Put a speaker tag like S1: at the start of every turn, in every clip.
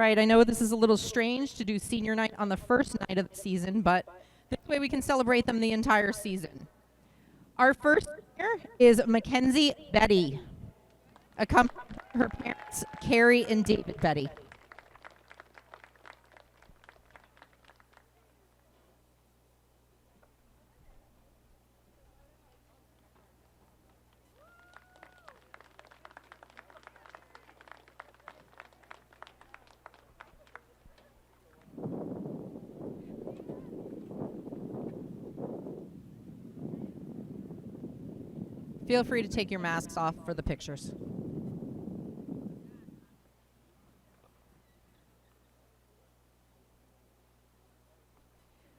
S1: right, I know this is a little strange to do senior night on the first night of the season, but this way we can celebrate them the entire season. Our first senior is Mackenzie Betty, accompanied by her parents, Carrie and David Betty. Feel free to take your masks off for the pictures.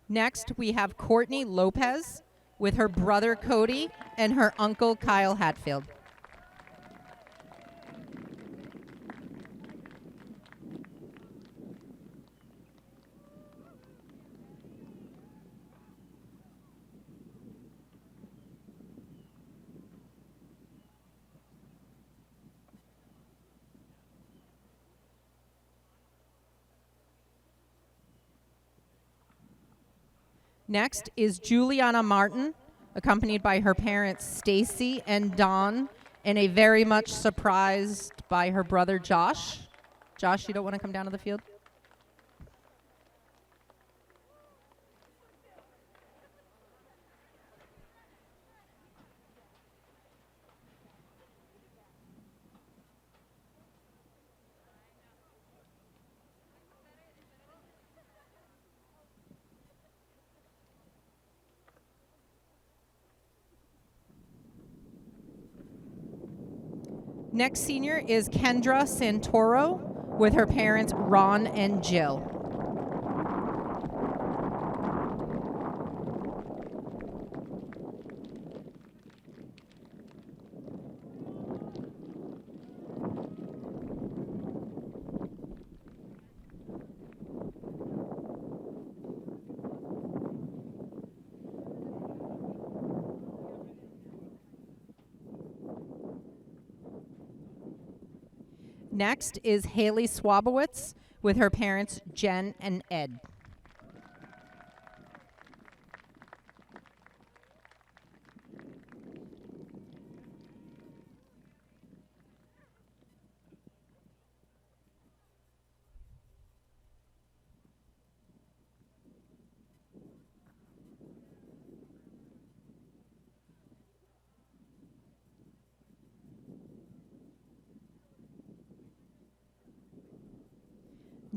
S1: Next, we have Courtney Lopez with her brother Cody and her uncle Kyle Hatfield. Next is Juliana Martin, accompanied by her parents Stacy and Dawn, and a very much surprised by her brother Josh. Josh, you don't want to come down to the field? Next senior is Kendra Santoro with her parents Ron and Jill. Next is Haley Swabowitz with her parents Jen and Ed.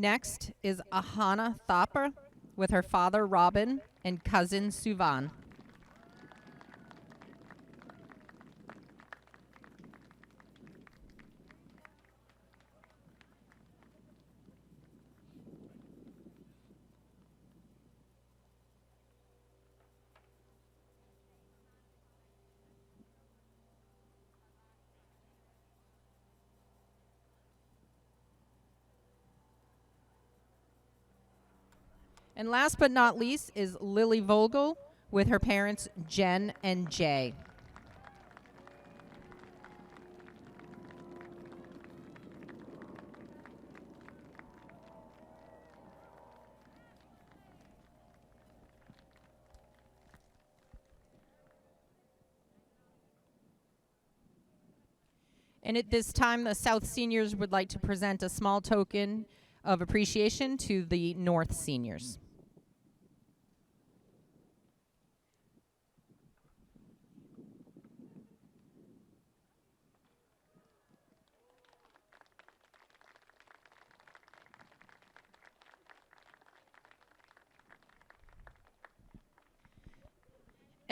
S1: Next is Ahana Thapar with her father Robin and cousin Suvan. And last but not least is Lily Vogel with her parents Jen and Jay. And at this time, the South seniors would like to present a small token of appreciation to the North seniors.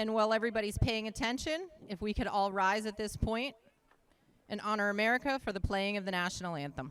S1: And while everybody's paying attention, if we could all rise at this point and honor America for the playing of the national anthem.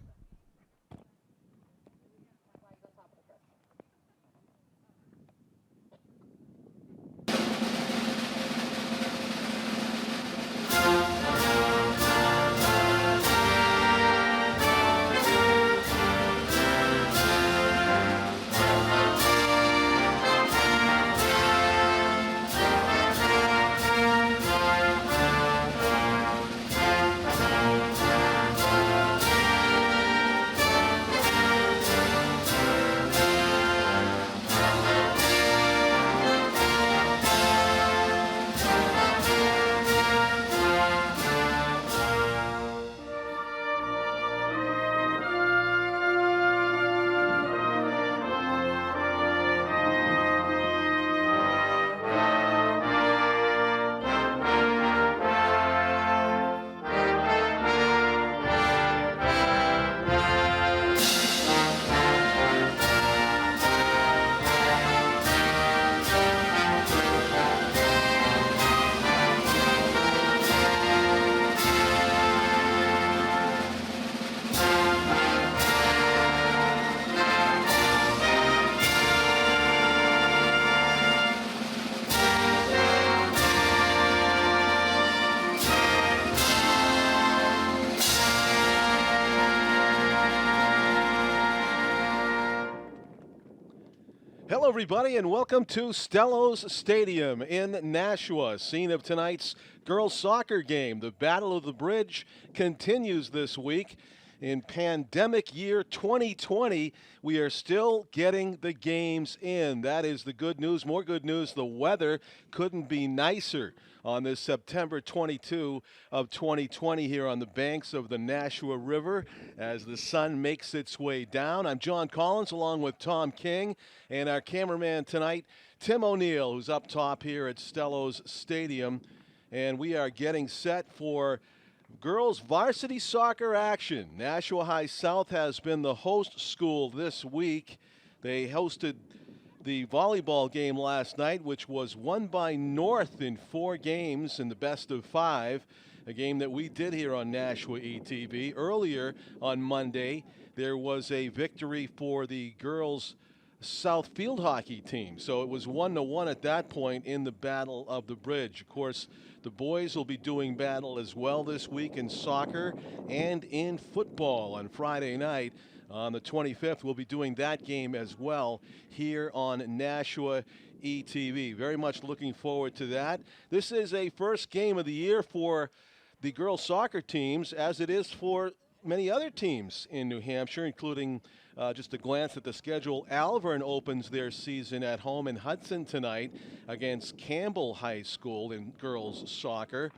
S2: Hello, everybody, and welcome to Stellos Stadium in Nashua, scene of tonight's girls' soccer game. The Battle of the Bridge continues this week. In pandemic year 2020, we are still getting the games in. That is the good news. More good news, the weather couldn't be nicer on this September 22 of 2020 here on the banks of the Nashua River as the sun makes its way down. I'm John Collins along with Tom King and our cameraman tonight, Tim O'Neill, who's up top here at Stellos Stadium. And we are getting set for girls varsity soccer action. Nashua High South has been the host school this week. They hosted the volleyball game last night, which was won by North in 4 games in the best of 5, a game that we did here on Nashua ETV. Earlier on Monday, there was a victory for the girls' South field hockey team. So it was 1-1 at that point in the Battle of the Bridge. Of course, the boys will be doing battle as well this week in soccer and in football on Friday night. On the 25th, we'll be doing that game as well here on Nashua ETV. Very much looking forward to that. This is a first game of the year for the girls soccer teams, as it is for many other teams in New Hampshire, including just a glance at the schedule. Alvern opens their season at home in Hudson tonight against Campbell High School in girls soccer.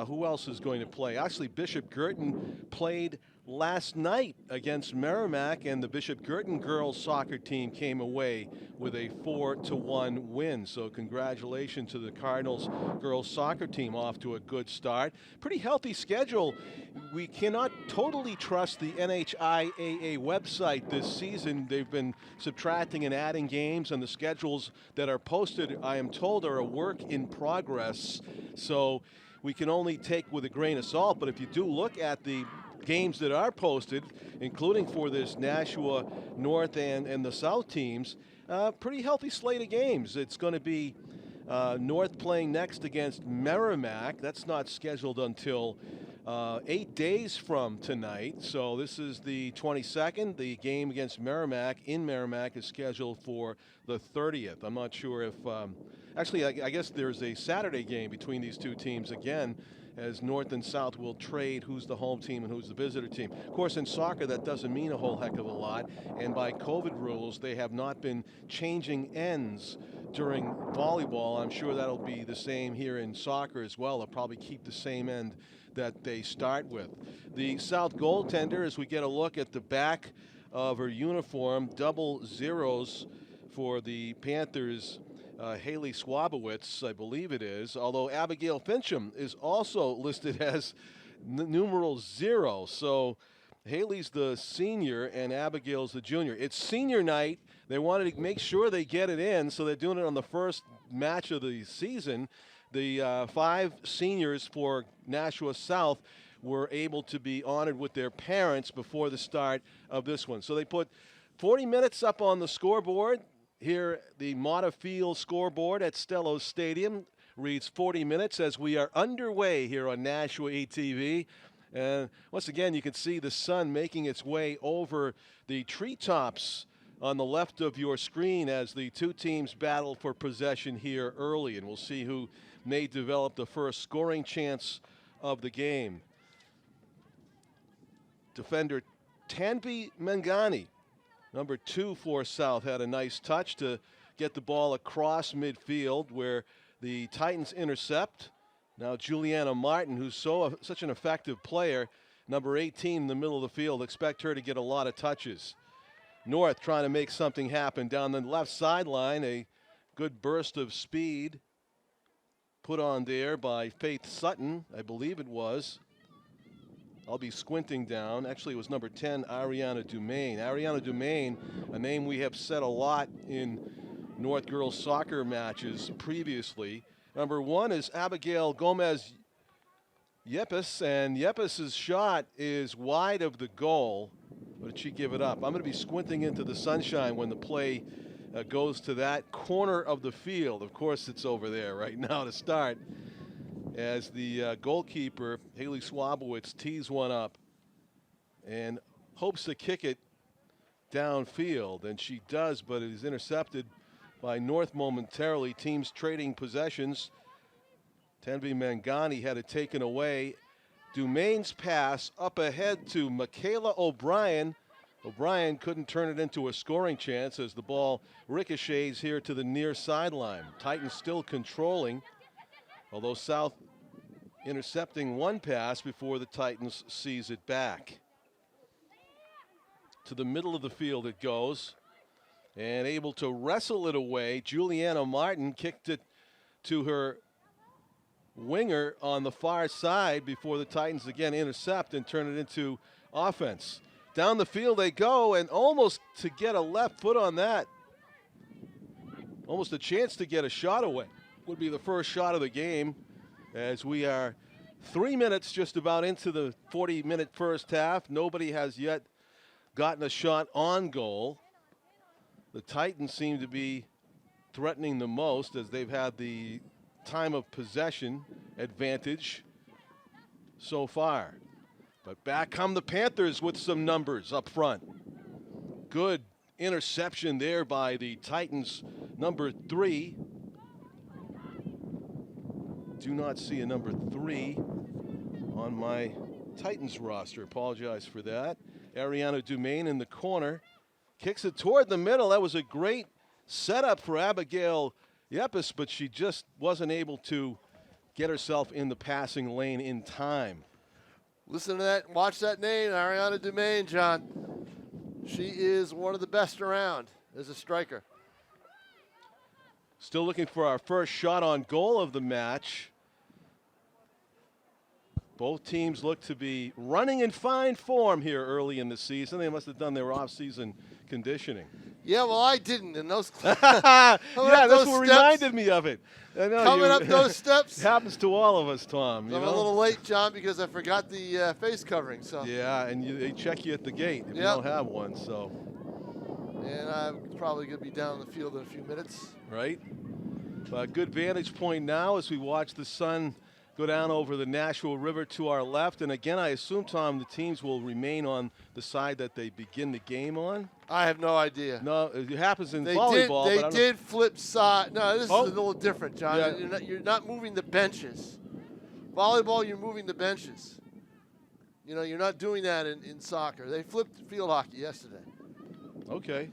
S2: Who else is going to play? Actually, Bishop Girton played last night against Merrimack, and the Bishop Girton girls soccer team came away with a 4-1 win. So congratulations to the Cardinals girls soccer team, off to a good start. Pretty healthy schedule. We cannot totally trust the NHIAA website this season. They've been subtracting and adding games, and the schedules that are posted, I am told, are a work in progress. So we can only take with a grain of salt. But if you do look at the games that are posted, including for this Nashua North and the South teams, pretty healthy slate of games. It's going to be North playing next against Merrimack. That's not scheduled until 8 days from tonight. So this is the 22nd. The game against Merrimack in Merrimack is scheduled for the 30th. I'm not sure if actually, I guess there's a Saturday game between these two teams again, as North and South will trade who's the home team and who's the visitor team. Of course, in soccer, that doesn't mean a whole heck of a lot. And by COVID rules, they have not been changing ends during volleyball. I'm sure that'll be the same here in soccer as well. They'll probably keep the same end that they start with. The South goaltender, as we get a look at the back of her uniform, double zeros for the Panthers. Haley Swabowitz, I believe it is, although Abigail Fincham is also listed as numeral 0. So Haley's the senior and Abigail's the junior. It's senior night. They wanted to make sure they get it in, so they're doing it on the first match of the season. The 5 seniors for Nashua South were able to be honored with their parents before the start of this one. So they put 40 minutes up on the scoreboard. Here, the Mata Field scoreboard at Stellos Stadium reads 40 minutes as we are underway here on Nashua ETV. And once again, you can see the sun making its way over the treetops on the left of your screen as the two teams battle for possession here early. And we'll see who may develop the first scoring chance of the game. Defender Tanvi Mangani, number 2 for South, had a nice touch to get the ball across midfield where the Titans intercept. Now Juliana Martin, who's such an effective player, number 18 in the middle of the field. Expect her to get a lot of touches. North trying to make something happen down the left sideline. A good burst of speed put on there by Faith Sutton, I believe it was. I'll be squinting down. Actually, it was number 10, Ariana Dumaine. Ariana Dumaine, a name we have said a lot in North girls soccer matches previously. Number 1 is Abigail Gomez Yepes, and Yepes' shot is wide of the goal. Or did she give it up? I'm going to be squinting into the sunshine when the play goes to that corner of the field. Of course, it's over there right now to start, as the goalkeeper, Haley Swabowitz, tees one up and hopes to kick it downfield, and she does, but it is intercepted by North momentarily. Teams trading possessions. Tanvi Mangani had it taken away. Dumain's pass up ahead to Michaela O'Brien. O'Brien couldn't turn it into a scoring chance as the ball ricochets here to the near sideline. Titans still controlling, although South intercepting one pass before the Titans sees it back. To the middle of the field it goes, and able to wrestle it away. Juliana Martin kicked it to her winger on the far side before the Titans again intercept and turn it into offense. Down the field they go, and almost to get a left foot on that. Almost a chance to get a shot away. Would be the first shot of the game, as we are 3 minutes just about into the 40-minute first half. Nobody has yet gotten a shot on goal. The Titans seem to be threatening the most as they've had the time of possession advantage so far. But back come the Panthers with some numbers up front. Good interception there by the Titans, number 3. Do not see a number 3 on my Titans roster. Apologize for that. Ariana Dumain in the corner. Kicks it toward the middle. That was a great setup for Abigail Yepes, but she just wasn't able to get herself in the passing lane in time.
S3: Listen to that. Watch that name, Ariana Dumain, John. She is one of the best around as a striker.
S2: Still looking for our first shot on goal of the match. Both teams look to be running in fine form here early in the season. They must have done their off-season conditioning.
S3: Yeah, well, I didn't in those.
S2: Yeah, that's what reminded me of it. I know
S3: coming up those steps.
S2: It happens to all of us, Tom.
S3: I'm a little late, John, because I forgot the face covering. So.
S2: Yeah, and they check you at the gate if you don't have one. So.
S3: And I'm probably going to be down in the field in a few minutes.
S2: Right. Good vantage point now as we watch the sun go down over the Nashua River to our left. And again, I assume, Tom, the teams will remain on the side that they begin the game on.
S3: I have no idea.
S2: No, it happens in volleyball.
S3: They did flip side. No, this is a little different, John.
S2: Yeah.
S3: You're not moving the benches. Volleyball, you're moving the benches. You know, you're not doing that in soccer. They flipped field hockey yesterday.
S2: Okay.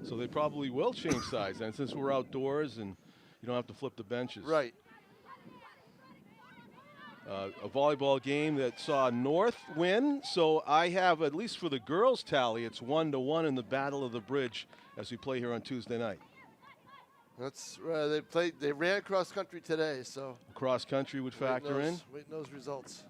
S2: So they probably will change sides then, since we're outdoors and you don't have to flip the benches.
S3: Right.
S2: A volleyball game that saw North win, so I have, at least for the girls' tally, it's 1-1 in the Battle of the Bridge as we play here on Tuesday night.
S3: That's they ran cross country today, so
S2: cross country would factor in.
S3: Waiting those results.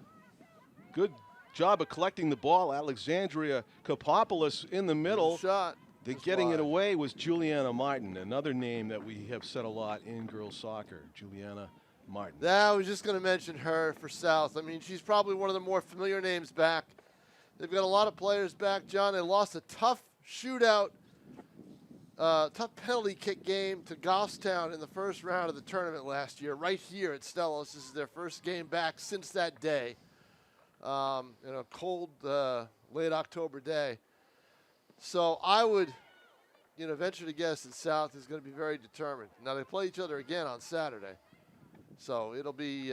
S2: Good job of collecting the ball. Alexandria Kapopoulos in the middle.
S3: Good shot.
S2: Getting it away was Juliana Martin, another name that we have said a lot in girls soccer. Juliana Martin.
S3: I was just going to mention her for South. I mean, she's probably one of the more familiar names back. They've got a lot of players back, John. They lost a tough shootout, tough penalty kick game to Goffstown in the first round of the tournament last year, right here at Stellos. This is their first game back since that day, in a cold, late October day. So I would, venture to guess that South is going to be very determined. Now, they play each other again on Saturday. So it'll be,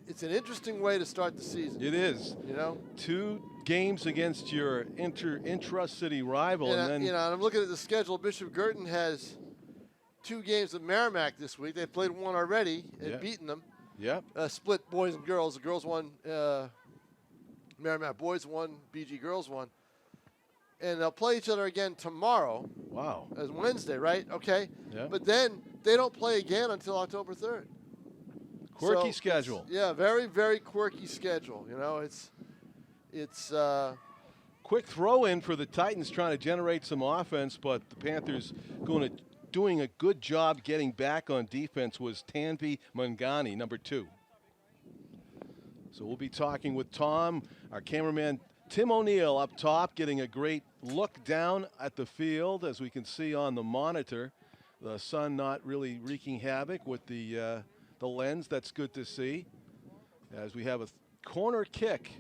S3: it's an interesting way to start the season.
S2: It is. 2 games against your intra-city rival.
S3: And I'm looking at the schedule. Bishop Girton has 2 games with Merrimack this week. They played one already and beaten them.
S2: Yep.
S3: Split boys and girls. The girls won, Merrimack boys won, BG girls won. And they'll play each other again tomorrow.
S2: Wow.
S3: As Wednesday, right? Okay.
S2: Yeah.
S3: But then they don't play again until October 3rd.
S2: Quirky schedule.
S3: Yeah, very, very quirky schedule. It's
S2: quick throw in for the Titans trying to generate some offense, but the Panthers doing a good job getting back on defense was Tanvi Mangani, number 2. So we'll be talking with Tom, our cameraman Tim O'Neill up top, getting a great look down at the field, as we can see on the monitor. The sun not really wreaking havoc with the lens. That's good to see. As we have a corner kick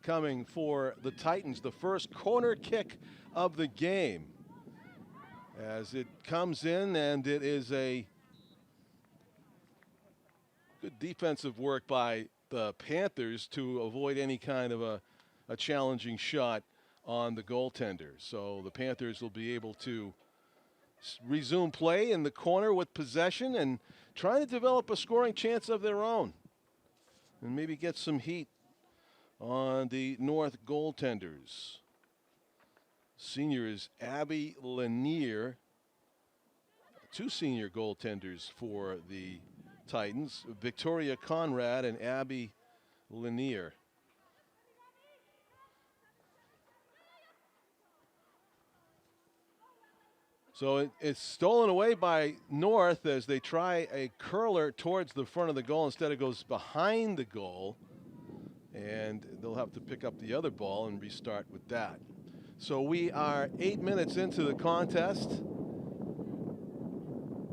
S2: coming for the Titans. The first corner kick of the game as it comes in, and it is a good defensive work by the Panthers to avoid any kind of a challenging shot on the goaltender. So the Panthers will be able to resume play in the corner with possession and trying to develop a scoring chance of their own and maybe get some heat on the North goaltenders. Senior is Abby Lanier. Two senior goaltenders for the Titans, Victoria Conrad and Abby Lanier. So it's stolen away by North as they try a curler towards the front of the goal. Instead, it goes behind the goal, and they'll have to pick up the other ball and restart with that. So we are 8 minutes into the contest.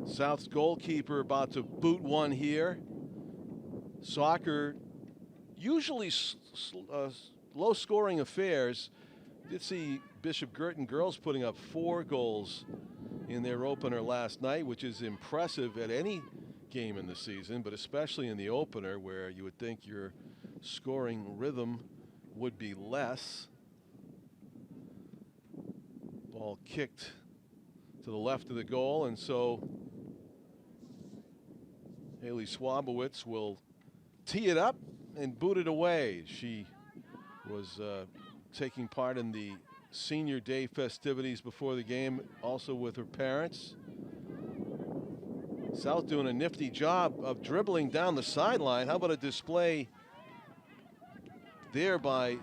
S2: South's goalkeeper about to boot one here. Soccer, usually low-scoring affairs. Did see Bishop Girton girls putting up 4 goals in their opener last night, which is impressive at any game in the season, but especially in the opener where you would think your scoring rhythm would be less. Ball kicked to the left of the goal, and so Haley Swabowitz will tee it up and boot it away. She was taking part in the senior day festivities before the game, also with her parents. South doing a nifty job of dribbling down the sideline. How about a display there by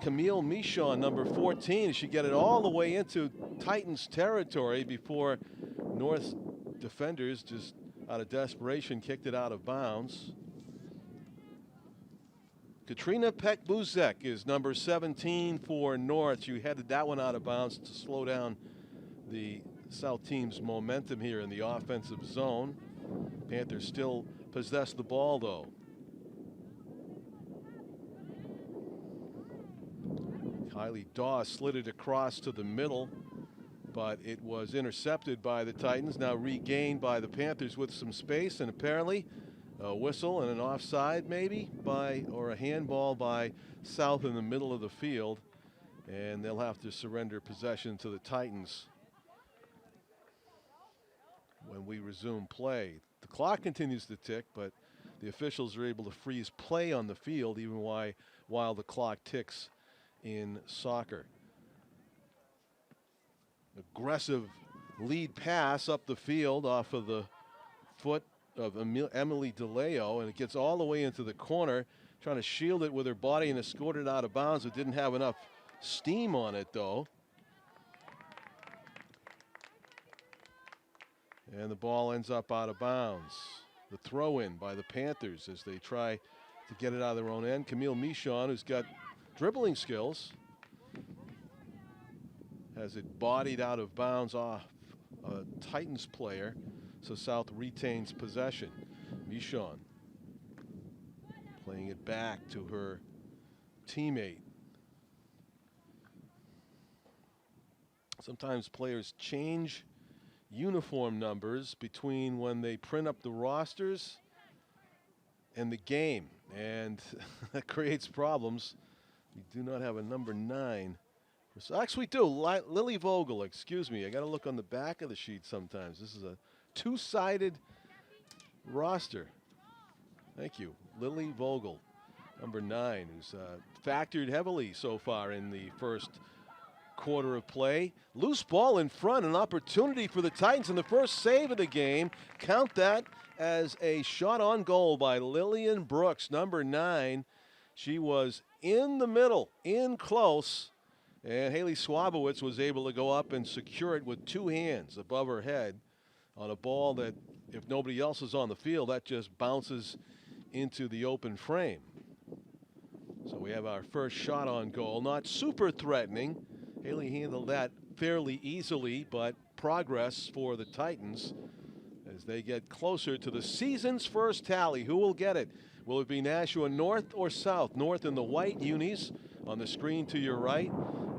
S2: Camille Michon, number 14. She get it all the way into Titans territory before North's defenders just out of desperation kicked it out of bounds. Katrina Peck-Buzek is number 17 for North. She headed that one out of bounds to slow down the South team's momentum here in the offensive zone. Panthers still possess the ball, though. Kylie Daw slid it across to the middle, but it was intercepted by the Titans, now regained by the Panthers with some space, and apparently a whistle and an offside maybe or a handball by South in the middle of the field, and they'll have to surrender possession to the Titans when we resume play. The clock continues to tick, but the officials are able to freeze play on the field even while the clock ticks in soccer. Aggressive lead pass up the field off of the foot of Emily DeLeo, and it gets all the way into the corner, trying to shield it with her body and escorted out of bounds. It didn't have enough steam on it, though. And the ball ends up out of bounds. The throw in by the Panthers as they try to get it out of their own end. Camille Michon, who's got dribbling skills, has it bodied out of bounds off a Titans player. So South retains possession. Michon playing it back to her teammate. Sometimes players change uniform numbers between when they print up the rosters and the game, and that creates problems. We do not have a number 9. Actually, we do. Lily Vogel, excuse me. I got to look on the back of the sheet sometimes. This is a two-sided roster. Thank you. Lily Vogel, number 9, who's factored heavily so far in the first quarter of play. Loose ball in front, an opportunity for the Titans in the first save of the game. Count that as a shot on goal by Lillian Brooks, number 9. She was in the middle, in close, and Haley Swabowitz was able to go up and secure it with 2 hands above her head on a ball that, if nobody else is on the field, that just bounces into the open frame. So we have our first shot on goal. Not super threatening. Haley handled that fairly easily, but progress for the Titans as they get closer to the season's first tally. Who will get it? Will it be Nashua North or South? North in the white unis on the screen to your right,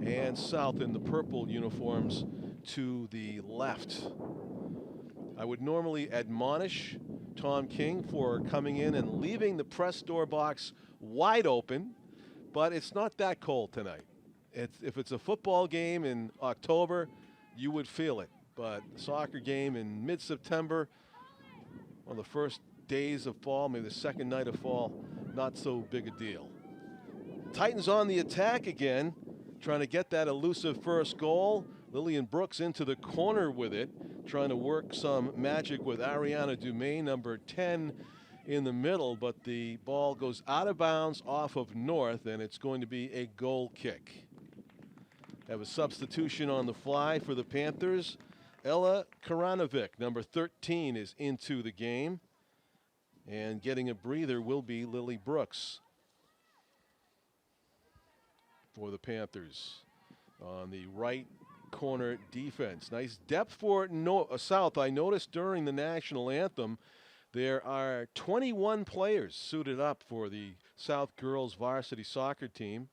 S2: and South in the purple uniforms to the left. I would normally admonish Tom King for coming in and leaving the press door box wide open, but it's not that cold tonight. If it's a football game in October, you would feel it. But a soccer game in mid-September, on the first days of fall, maybe the second night of fall, not so big a deal. Titans on the attack again, trying to get that elusive first goal. Lillian Brooks into the corner with it, trying to work some magic with Ariana Dumaine, number 10, in the middle, but the ball goes out of bounds off of North, and it's going to be a goal kick. Have a substitution on the fly for the Panthers. Ella Karanovic, number 13, is into the game. And getting a breather will be Lily Brooks for the Panthers on the right corner defense. Nice depth for South. I noticed during the national anthem there are 21 players suited up for the South girls varsity soccer team.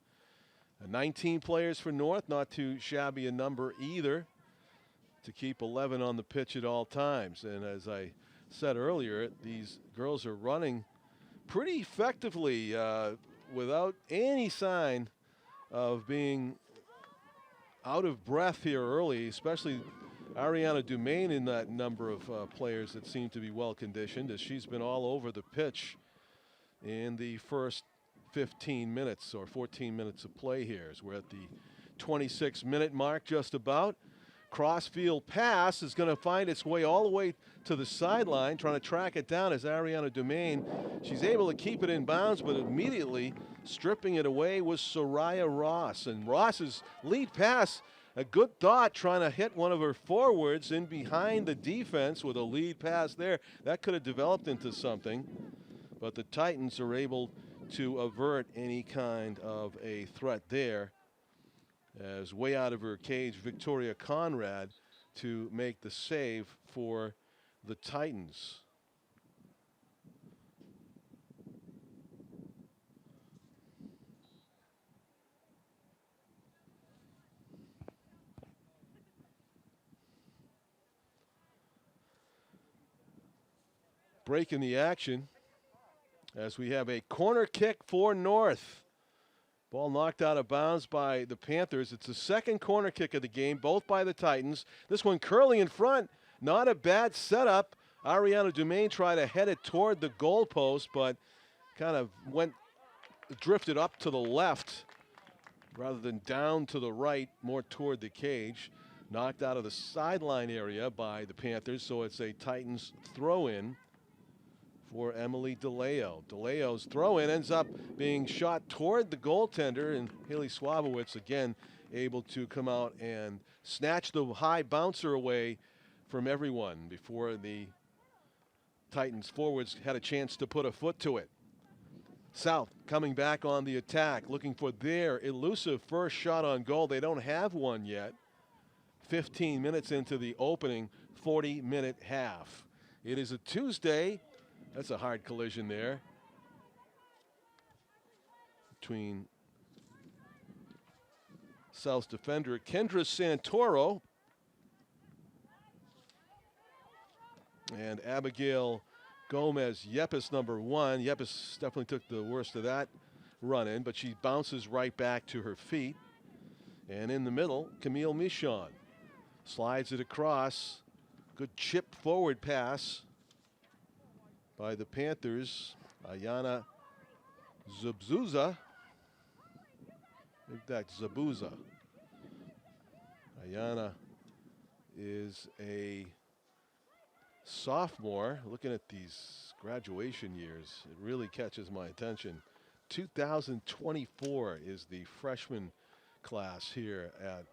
S2: 19 players for North, not too shabby a number either, to keep 11 on the pitch at all times. And as I said earlier, these girls are running pretty effectively without any sign of being out of breath here early, especially Ariana Dumaine in that number of players that seem to be well conditioned, as she's been all over the pitch in the first 15 minutes or 14 minutes of play here, as we're at the 26-minute mark just about. Crossfield pass is going to find its way all the way to the sideline, trying to track it down as Ariana Dumaine. She's able to keep it in bounds, but immediately stripping it away was Soraya Ross. And Ross's lead pass, a good thought, trying to hit one of her forwards in behind the defense with a lead pass there. That could have developed into something, but the Titans are able to avert any kind of a threat there, as way out of her cage, Victoria Conrad to make the save for the Titans. Break in the action as we have a corner kick for North. Ball knocked out of bounds by the Panthers. It's the second corner kick of the game, both by the Titans. This one curling in front. Not a bad setup. Ariana Dumaine tried to head it toward the goalpost, but kind of drifted up to the left rather than down to the right, more toward the cage. Knocked out of the sideline area by the Panthers, so it's a Titans throw-in for Emily DeLeo. DeLeo's throw-in ends up being shot toward the goaltender, and Haley Swabowitz again able to come out and snatch the high bouncer away from everyone before the Titans forwards had a chance to put a foot to it. South coming back on the attack, looking for their elusive first shot on goal. They don't have one yet. 15 minutes into the opening 40-minute half. It is a Tuesday. That's a hard collision there between South's defender Kendra Santoro and Abigail Gomez Yepes, number 1. Yepes definitely took the worst of that run in, but she bounces right back to her feet. And in the middle, Camille Michon slides it across. Good chip forward pass by the Panthers. Ayana Zabuza. I think that's Zabuza. Ayana is a sophomore. Looking at these graduation years, it really catches my attention. 2024 is the freshman class here at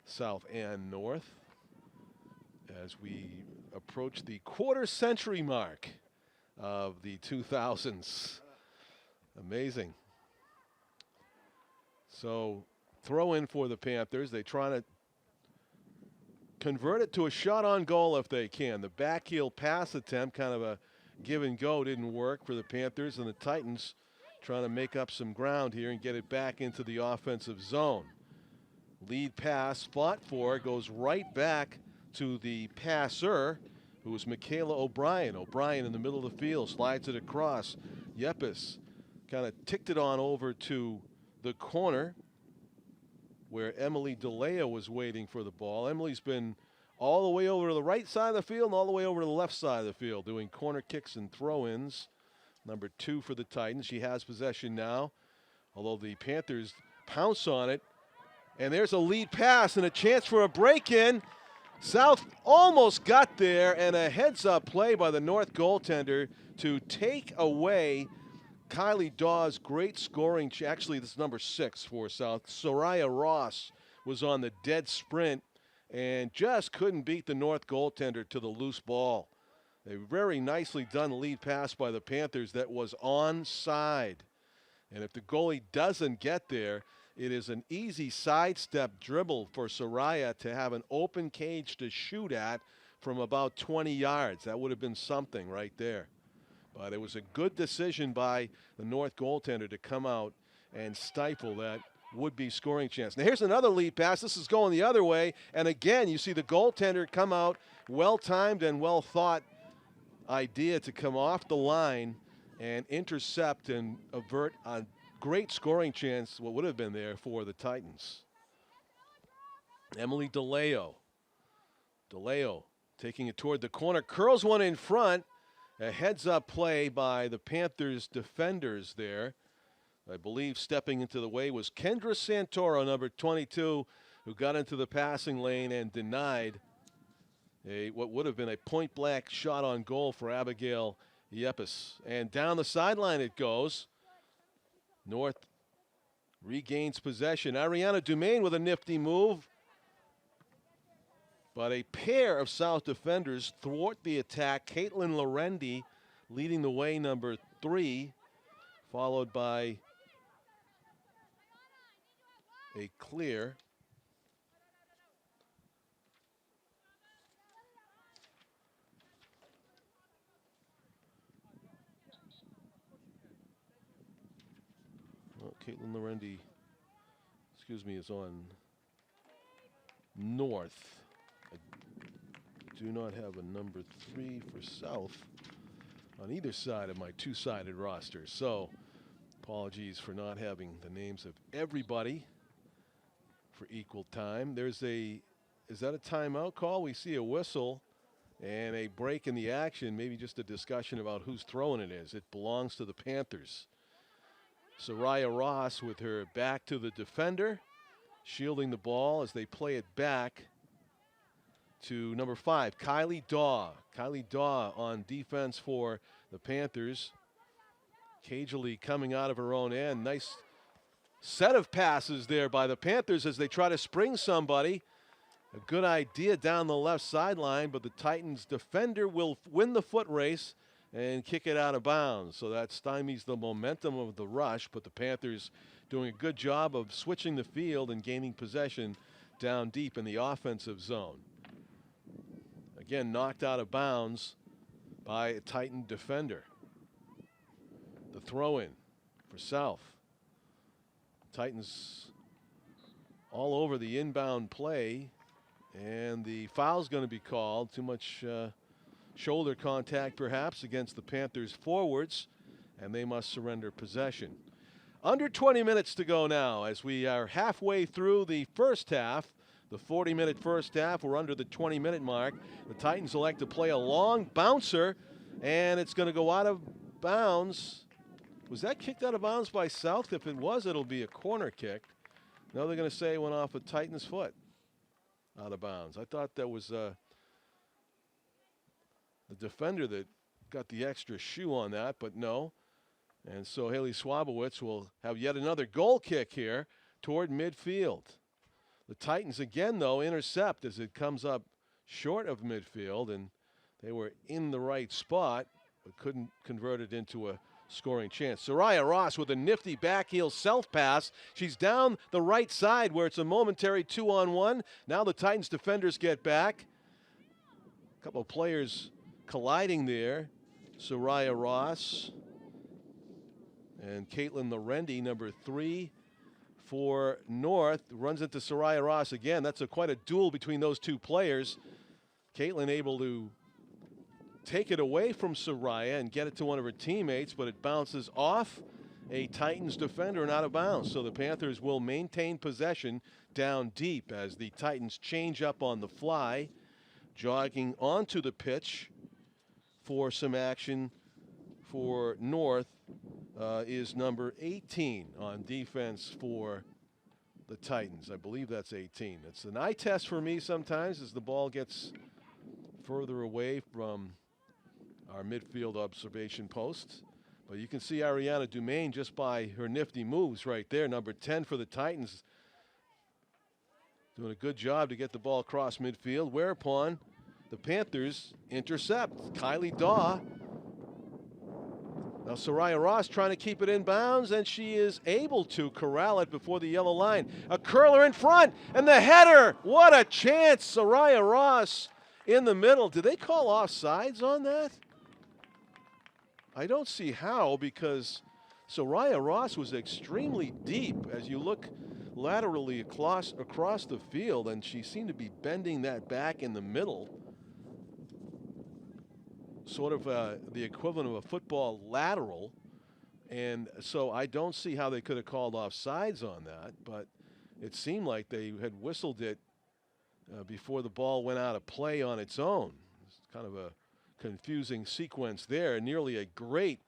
S2: South and North, as we approach the quarter-century mark of the 2000s. Amazing. So throw in for the Panthers. They try to convert it to a shot on goal if they can. The backheel pass attempt, kind of a give and go, didn't work for the Panthers, and the Titans trying to make up some ground here and get it back into the offensive zone. Lead pass fought for, goes right back to the passer, who was Michaela O'Brien. O'Brien in the middle of the field, slides it across. Yepes kind of ticked it on over to the corner where Emily DeLeo was waiting for the ball. Emily's been all the way over to the right side of the field and all the way over to the left side of the field doing corner kicks and throw-ins. Number 2 for the Titans. She has possession now, although the Panthers pounce on it. And there's a lead pass and a chance for a break-in. South almost got there, and a heads-up play by the North goaltender to take away Kylie Dawes' great scoring. Actually, this is number 6 for South. Soraya Ross was on the dead sprint and just couldn't beat the North goaltender to the loose ball. A very nicely done lead pass by the Panthers that was onside. And if the goalie doesn't get there, it is an easy sidestep dribble for Soraya to have an open cage to shoot at from about 20 yards. That would have been something right there. But it was a good decision by the North goaltender to come out and stifle that would-be scoring chance. Now here's another lead pass. This is going the other way. And again, you see the goaltender come out, well-timed and well-thought idea to come off the line and intercept and avert a great scoring chance, what would have been there for the Titans. Emily DeLeo. DeLeo taking it toward the corner, curls one in front. A heads-up play by the Panthers defenders there. I believe stepping into the way was Kendra Santoro, number 22, who got into the passing lane and denied what would have been a point-blank shot on goal for Abigail Yepes. And down the sideline it goes. North regains possession. Ariana Dumaine with a nifty move. But a pair of South defenders thwart the attack. Caitlin Lorendi leading the way, number 3, followed by a clear. Well, Caitlin Lorendi, is on North. I do not have a number 3 for South on either side of my two-sided roster. So apologies for not having the names of everybody for equal time. Is that a timeout call? We see a whistle and a break in the action, maybe just a discussion about whose throwing it is. It belongs to the Panthers. Soraya Ross with her back to the defender, shielding the ball as they play it back to number 5, Kylie Daw. Kylie Daw on defense for the Panthers. Cagely coming out of her own end. Nice set of passes there by the Panthers as they try to spring somebody. A good idea down the left sideline, but the Titans defender will win the foot race and kick it out of bounds. So that stymies the momentum of the rush, but the Panthers doing a good job of switching the field and gaining possession down deep in the offensive zone. Again, knocked out of bounds by a Titan defender. The throw-in for South. Titans all over the inbound play, and the foul's going to be called. Too much shoulder contact perhaps against the Panthers forwards, and they must surrender possession. Under 20 minutes to go now as we are halfway through the first half. The 40-minute first half, we're under the 20-minute mark. The Titans elect to play a long bouncer, and it's going to go out of bounds. Was that kicked out of bounds by South? If it was, it'll be a corner kick. Now they're going to say it went off a Titans foot out of bounds. I thought that was the defender that got the extra shoe on that, but no. And so Haley Swabowitz will have yet another goal kick here toward midfield. The Titans again, though, intercept as it comes up short of midfield, and they were in the right spot but couldn't convert it into a scoring chance. Soraya Ross with a nifty backheel self-pass. She's down the right side where it's a momentary 2-on-1. Now the Titans defenders get back. A couple of players colliding there. Soraya Ross And Caitlin Lorendi, number 3 for North, runs into Soraya Ross again. That's quite a duel between those two players. Caitlin able to take it away from Soraya and get it to one of her teammates, but it bounces off a Titans defender and out of bounds. So the Panthers will maintain possession down deep as the Titans change up on the fly. Jogging onto the pitch for some action for North is number 18 on defense for the Titans. I believe that's 18. It's an eye test for me sometimes as the ball gets further away from our midfield observation post. But you can see Ariana Dumaine just by her nifty moves right there. Number 10 for the Titans, doing a good job to get the ball across midfield, whereupon the Panthers intercept. Kylie Daw. Now Soraya Ross trying to keep it in bounds, and she is able to corral it before the yellow line. A curler in front, and the header. What a chance. Soraya Ross in the middle. Did they call offsides on that? I don't see how, because Soraya Ross was extremely deep as you look laterally across the field, and she seemed to be bending that back in the middle. Sort of the equivalent of a football lateral. And so I don't see how they could have called offsides on that, but it seemed like they had whistled it before the ball went out of play on its own. It's kind of a confusing sequence there. Nearly a great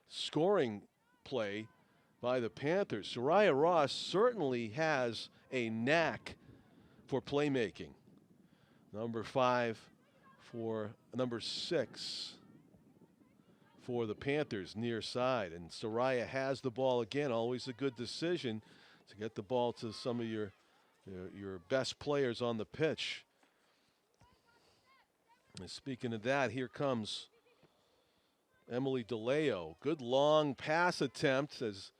S2: scoring play by the Panthers. Soraya Ross certainly has a knack for playmaking. Number 6 for the Panthers near side, and Soraya has the ball again. Always a good decision to get the ball to some of your best players on the pitch. And speaking of that, here comes Emily DeLeo. Good long pass attempt as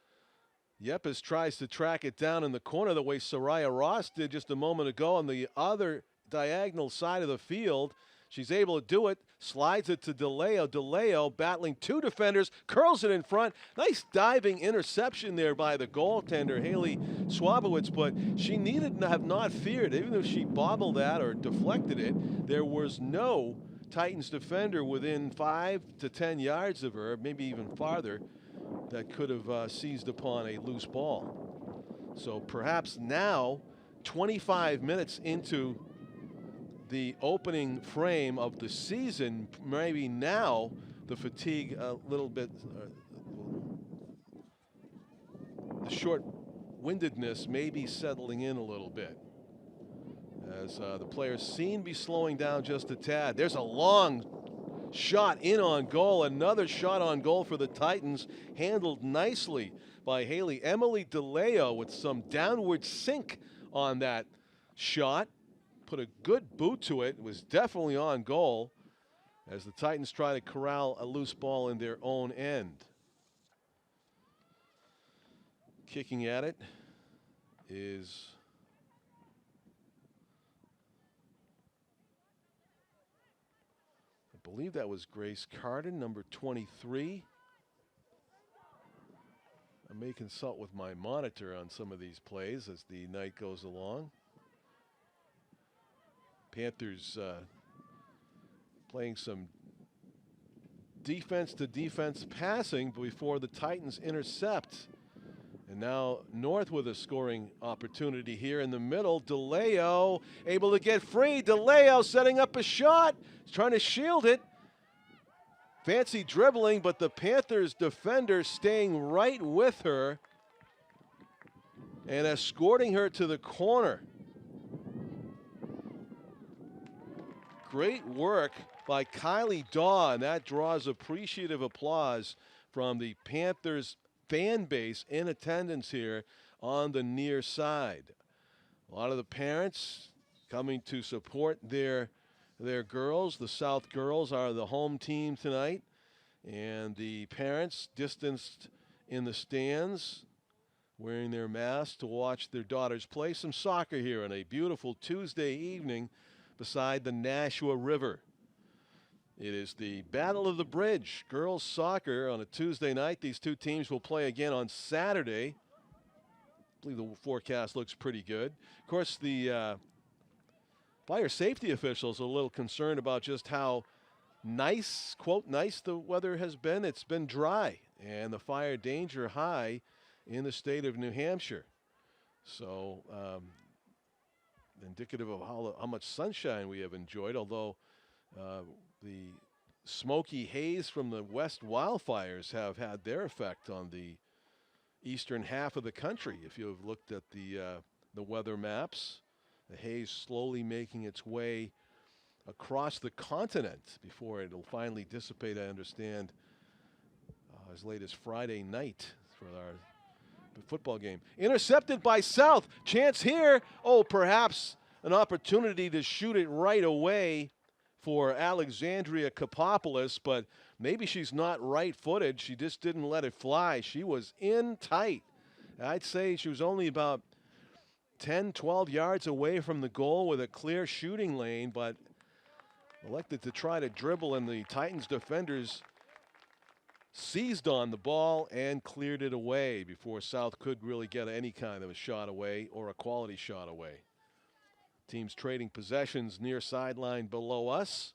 S2: Yepes tries to track it down in the corner the way Soraya Ross did just a moment ago on the other diagonal side of the field. She's able to do it, slides it to DeLeo. DeLeo battling two defenders, curls it in front. Nice diving interception there by the goaltender, Haley Swabowitz, but she needed to have not feared. Even if she bobbled that or deflected it, there was no Titans defender within 5 to 10 yards of her, maybe even farther, that could have seized upon a loose ball. So perhaps now, 25 minutes into the opening frame of the season, maybe now the fatigue a little bit, the short-windedness may be settling in a little bit as the players seem to be slowing down just a tad. There's a long shot in on goal, another shot on goal for the Titans, handled nicely by Haley. Emily DeLeo with some downward sink on that shot. Put a good boot to it. It was definitely on goal as the Titans try to corral a loose ball in their own end. Kicking at it is I believe that was Grace Carden, number 23. I may consult with my monitor on some of these plays as the night goes along. Panthers playing some defense-to-defense passing before the Titans intercept. And now North with a scoring opportunity here in the middle. DeLeo able to get free. DeLeo setting up a shot. He's trying to shield it. Fancy dribbling, but the Panthers defender staying right with her and escorting her to the corner. Great work by Kylie Daw, and that draws appreciative applause from the Panthers fan base in attendance here on the near side. A lot of the parents coming to support their girls. The South girls are the home team tonight, and the parents distanced in the stands wearing their masks to watch their daughters play some soccer here on a beautiful Tuesday evening beside the Nashua River. It is the Battle of the Bridge, girls soccer on a Tuesday night. These two teams will play again on Saturday. I believe the forecast looks pretty good. Of course, the fire safety officials are a little concerned about just how nice, quote, nice the weather has been. It's been dry and the fire danger high in the state of New Hampshire. So indicative of how much sunshine we have enjoyed, although the smoky haze from the west wildfires have had their effect on the eastern half of the country. If you have looked at the weather maps, the haze slowly making its way across the continent before it'll finally dissipate, I understand, as late as Friday night for our football game. Intercepted by South. Chance here. Oh, perhaps an opportunity to shoot it right away for Alexandria Kapopoulos, but maybe she's not right-footed. She just didn't let it fly. She was in tight. I'd say she was only about 10, 12 yards away from the goal with a clear shooting lane, but elected to try to dribble, and the Titans defenders seized on the ball and cleared it away before South could really get any kind of a shot away or a quality shot away. Teams trading possessions near sideline below us.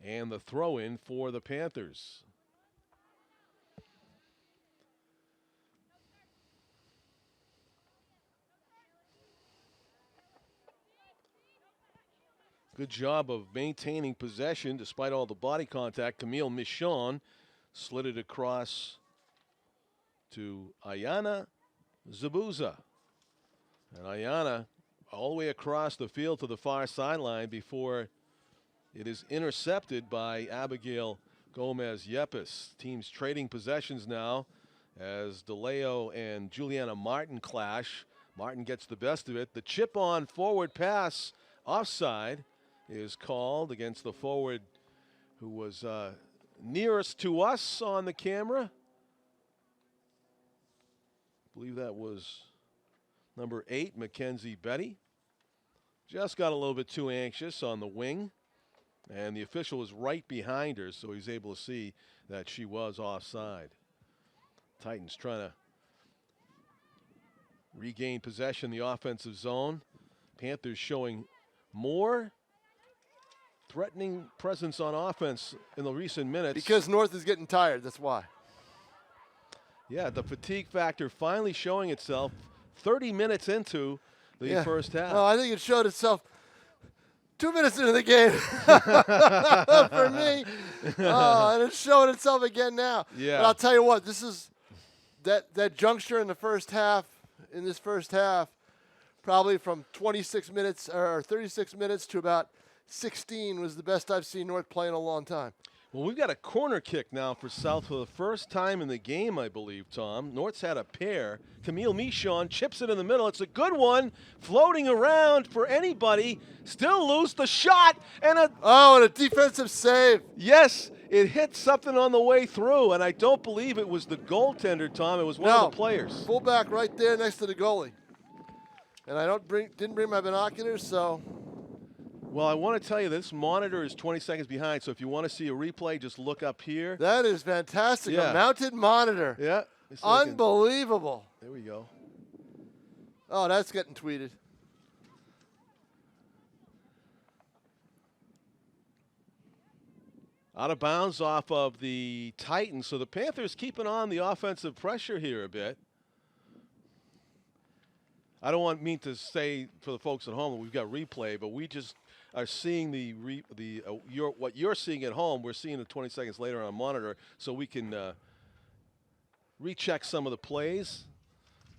S2: And the throw-in for the Panthers. Good job of maintaining possession despite all the body contact. Camille Michon slid it across to Ayana Zabuza. And Ayana all the way across the field to the far sideline before it is intercepted by Abigail Gomez-Yepes. Teams trading possessions now as DeLeo and Juliana Martin clash. Martin gets the best of it. The chip-on forward pass offside is called against the forward who was nearest to us on the camera. I believe that was number 8, Mackenzie Betty. Just got a little bit too anxious on the wing, and the official was right behind her, so he's able to see that she was offside. Titans trying to regain possession in the offensive zone. Panthers showing more threatening presence on offense in the recent minutes.
S3: Because North is getting tired, that's why.
S2: Yeah, the fatigue factor finally showing itself 30 minutes into the first half.
S3: No, I think it showed itself 2 minutes into the game for me. And it's showing itself again now.
S2: Yeah.
S3: But I'll tell you what, this is that juncture in the first half, in this first half, probably from 26 minutes or 36 minutes to about 16 was the best I've seen North play in a long time.
S2: Well, we've got a corner kick now for South for the first time in the game, I believe, Tom. North's had a pair. Camille Michon chips it in the middle. It's a good one, floating around for anybody. Still loose, the shot, and
S3: a defensive save.
S2: Yes, it hit something on the way through, and I don't believe it was the goaltender, Tom. It was one of the players.
S3: Fullback right there next to the goalie. And I didn't bring my binoculars, so.
S2: Well, I want to tell you this monitor is 20 seconds behind, so if you want to see a replay, just look up here.
S3: That is fantastic.
S2: Yeah.
S3: A mounted monitor.
S2: Yeah.
S3: Unbelievable.
S2: There we go.
S3: Oh, that's getting tweeted.
S2: Out of bounds off of the Titans, so the Panthers keeping on the offensive pressure here a bit. I don't mean to say for the folks at home that we've got replay, but we just are seeing what you're seeing at home. We're seeing it 20 seconds later on a monitor, so we can recheck some of the plays,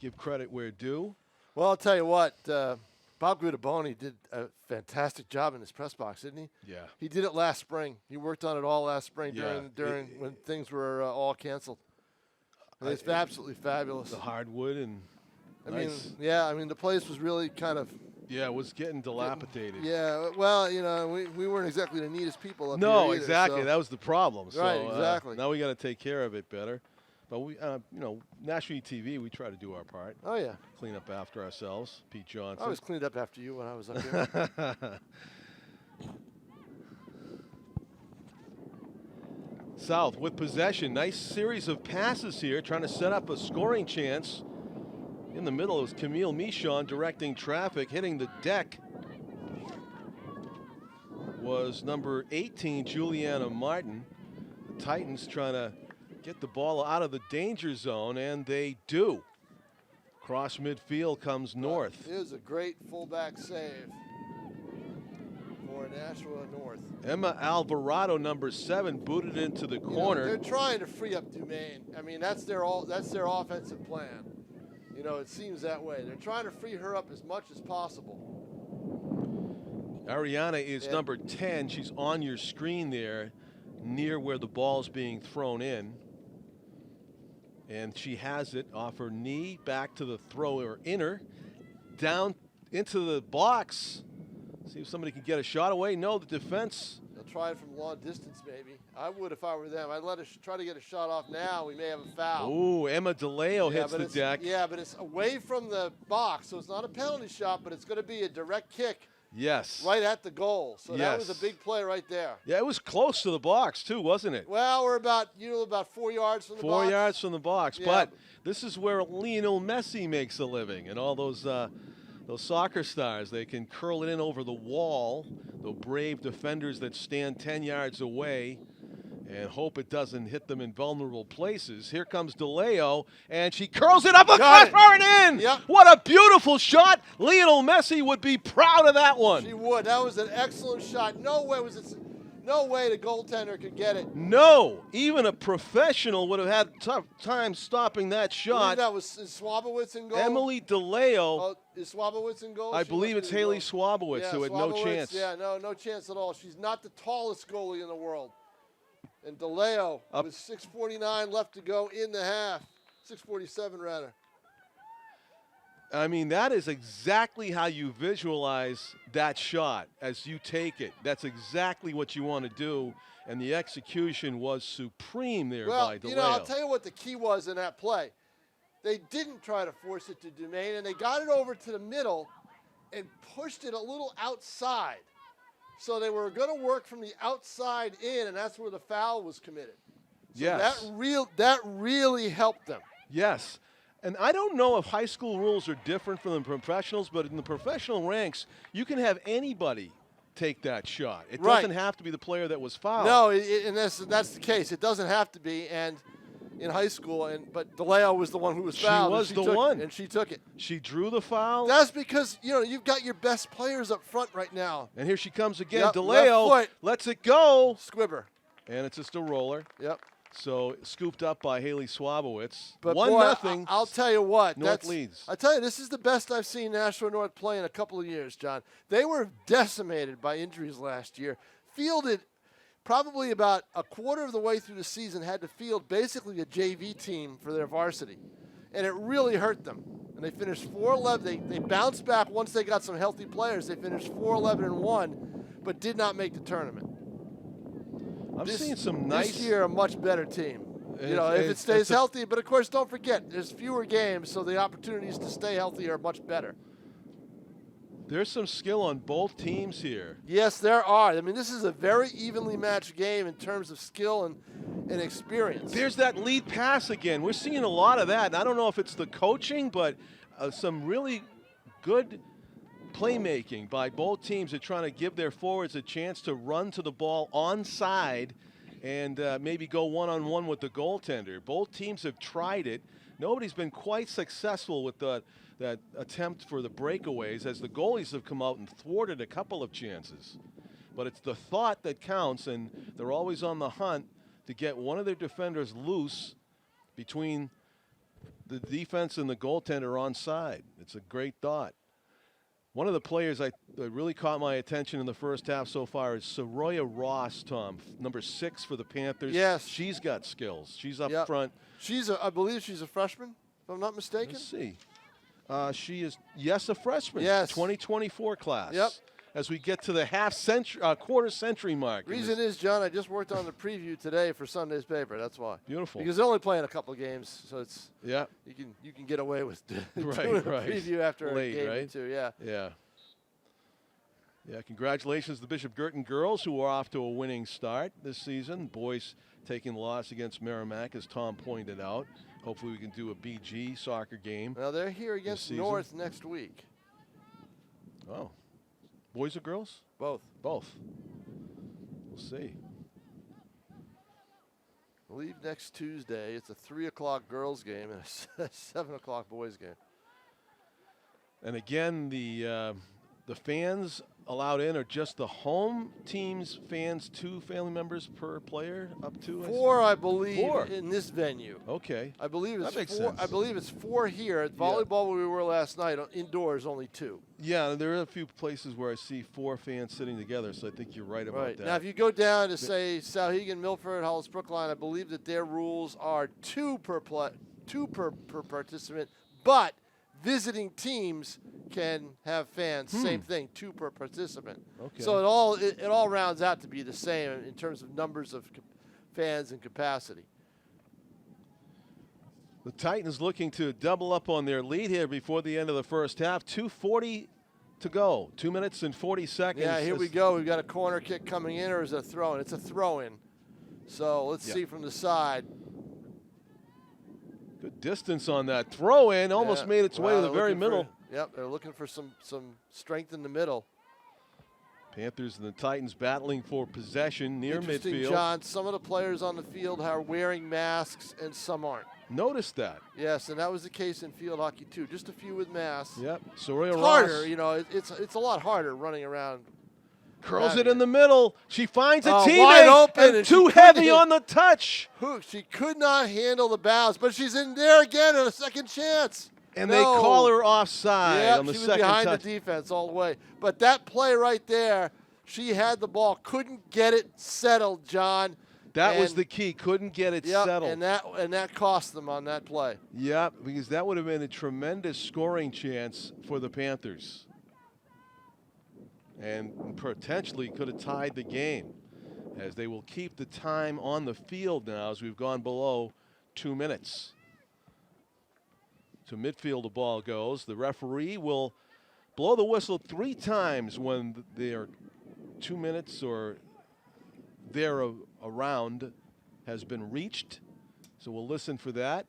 S2: give credit where due.
S3: Well, I'll tell you what, Bob Guidaboni did a fantastic job in his press box, didn't he?
S2: Yeah.
S3: He did it last spring. He worked on it all last spring during when things were all canceled. It's absolutely fabulous.
S2: The hardwood and nice.
S3: I mean, the place was really kind of.
S2: Yeah, it was getting dilapidated.
S3: Yeah, well, we weren't exactly the neatest people up here.
S2: No,
S3: either,
S2: exactly.
S3: so.
S2: That was the problem. So,
S3: right, exactly.
S2: Now we got to take care of it better. But we, Nashua TV, we try to do our part.
S3: Oh yeah.
S2: Clean up after ourselves. Pete Johnson.
S3: I was cleaned up after you when I was up here.
S2: South with possession. Nice series of passes here, trying to set up a scoring chance. In the middle is Camille Michon directing traffic. Hitting the deck was number 18, Juliana Martin. The Titans trying to get the ball out of the danger zone, and they do. Cross midfield comes North.
S3: It was a great fullback save for Nashua North.
S2: Emma Alvarado, number 7, booted into the corner.
S3: They're trying to free up Dumaine. I mean, that's their offensive plan. You know, it seems that way. They're trying to free her up as much as possible.
S2: Ariana is number 10. She's on your screen there, near where the ball's being thrown in. And she has it off her knee, back to the thrower inner, down into the box. See if somebody can get a shot away. No, the defense.
S3: They'll try it from long distance, maybe. I would if I were them. I'd let her try to get a shot off now. We may have a foul.
S2: Ooh, Emma DeLeo hits the deck.
S3: Yeah, but it's away from the box, so it's not a penalty shot, but it's going to be a direct kick.
S2: Yes.
S3: Right at the goal. So that was a big play right there.
S2: Yeah, it was close to the box too, wasn't it?
S3: Well, we're about 4 yards from the box.
S2: 4 yards from the box.
S3: Yeah.
S2: But this is where Lionel Messi makes a living, and all those soccer stars. They can curl it in over the wall, the brave defenders that stand 10 yards away, and hope it doesn't hit them in vulnerable places. Here comes DeLeo, and she curls it up the crossbar and in.
S3: Yep.
S2: What a beautiful shot. Lionel Messi would be proud of that one.
S3: She would. That was an excellent shot. No way the goaltender could get it.
S2: No, even a professional would have had a tough time stopping that shot.
S3: That was Swabowitz in goal.
S2: Emily DeLeo.
S3: Oh, is Swabowitz in goal?
S2: I believe it's Haley Swabowitz, who had no chance.
S3: Yeah, no chance at all. She's not the tallest goalie in the world. And DeLeo with 6:49 left to go in the half. 6:47 rather.
S2: I mean, that is exactly how you visualize that shot as you take it. That's exactly what you want to do, and the execution was supreme there by DeLeo.
S3: Well, you know, I'll tell you what the key was in that play. They didn't try to force it to Dumaine, and they got it over to the middle and pushed it a little outside. So they were going to work from the outside in, and that's where the foul was committed. So
S2: yes.
S3: That really helped them.
S2: Yes. And I don't know if high school rules are different from the professionals, but in the professional ranks, you can have anybody take that shot. It doesn't have to be the player that was fouled.
S3: No, and that's the case. It doesn't have to be. And in high school, but DeLeo was the one who was fouled.
S2: She was the one.
S3: And she took it.
S2: She drew the foul.
S3: That's because, you've got your best players up front right now.
S2: And here she comes again.
S3: Yep,
S2: DeLeo lets it go.
S3: Squibber.
S2: And it's just a roller.
S3: Yep.
S2: So scooped up by Haley Swabowitz.
S3: But
S2: 1-0.
S3: I'll tell you what.
S2: North leads.
S3: I tell you, this is the best I've seen Nashua North play in a couple of years, John. They were decimated by injuries last year. Fielded probably about a quarter of the way through the season, had to field basically a JV team for their varsity. And it really hurt them. And they finished 4-11. They bounced back once they got some healthy players. They finished 4-11-1, but did not make the tournament.
S2: I'm seeing some nice.
S3: This year, a much better team. If it stays healthy. But, of course, don't forget, there's fewer games, so the opportunities to stay healthy are much better.
S2: There's some skill on both teams here.
S3: Yes, there are. I mean, this is a very evenly matched game in terms of skill and experience.
S2: There's that lead pass again. We're seeing a lot of that. And I don't know if it's the coaching, but some really good playmaking by both teams are trying to give their forwards a chance to run to the ball onside and maybe go one-on-one with the goaltender. Both teams have tried it. Nobody's been quite successful with that attempt for the breakaways, as the goalies have come out and thwarted a couple of chances. But it's the thought that counts, and they're always on the hunt to get one of their defenders loose between the defense and the goaltender onside. It's a great thought. One of the players that really caught my attention in the first half so far is Soroya Ross, Tom, number 6 for the Panthers.
S3: Yes.
S2: She's got skills. She's up front.
S3: I believe she's a freshman, if I'm not mistaken.
S2: Let's see. She is, a freshman.
S3: Yes.
S2: 2024 class.
S3: Yep.
S2: As we get to the quarter century mark.
S3: Reason is, John, I just worked on the preview today for Sunday's paper. That's why.
S2: Beautiful.
S3: Because they're only playing a couple of games, so it's
S2: you
S3: can get away with doing
S2: right.
S3: a preview after
S2: late,
S3: a game
S2: right?
S3: or two. Yeah.
S2: Yeah. Yeah, congratulations to the Bishop Girton girls who are off to a winning start this season. Boys taking the loss against Merrimack, as Tom pointed out. Hopefully we can do a BG soccer game.
S3: Well, they're here against North next week.
S2: Oh. Boys or girls?
S3: Both.
S2: Both. We'll see.
S3: I believe next Tuesday. It's a 3 o'clock girls game and a 7 o'clock boys game.
S2: And again, the fans allowed in are just the home team's fans, 2 family members per player, up to
S3: 4, I believe,
S2: 4
S3: in this venue.
S2: Okay.
S3: I believe it's
S2: that makes
S3: 4.
S2: sense.
S3: I believe it's 4 here. At volleyball, where we were last night, indoors only 2.
S2: Yeah, there are a few places where I see 4 fans sitting together, so I think you're right about that.
S3: Now, if you go down to say Souhegan, Milford, Hollis, Brookline, I believe that their rules are 2 per participant, but visiting teams can have fans. Same thing, 2 per participant.
S2: Okay.
S3: So it all rounds out to be the same in terms of numbers of fans and capacity.
S2: The Titans looking to double up on their lead here before the end of the first half. 2:40 to go. 2 minutes and 40 seconds.
S3: Yeah, here we go. We've got a corner kick coming in, or is it a throw-in? It's a throw-in. So let's see from the side.
S2: Good distance on that throw in. Almost made its way to the very middle.
S3: Yep, they're looking for some strength in the middle.
S2: Panthers and the Titans battling for possession near
S3: Interesting,
S2: midfield.
S3: John, some of the players on the field are wearing masks and some aren't.
S2: Noticed that.
S3: Yes, and that was the case in field hockey too. Just a few with masks.
S2: Yep. Soraya
S3: It's
S2: Ross.
S3: harder, you know. It's a lot harder running around.
S2: Curls it in the middle. She finds a
S3: wide
S2: teammate
S3: open,
S2: and too heavy on the touch.
S3: She could not handle the bounce, but she's in there again at a second chance.
S2: And they call her offside on the
S3: she was
S2: second
S3: behind
S2: touch.
S3: the defense all the way. But that play right there, she had the ball, couldn't get it settled, John.
S2: That was the key. Couldn't get it settled.
S3: And that cost them on that play.
S2: Yep, because that would have been a tremendous scoring chance for the Panthers. And potentially could have tied the game, as they will keep the time on the field now as we've gone below 2 minutes. To midfield the ball goes. The referee will blow the whistle 3 times when their 2 minutes or there around has been reached. So we'll listen for that.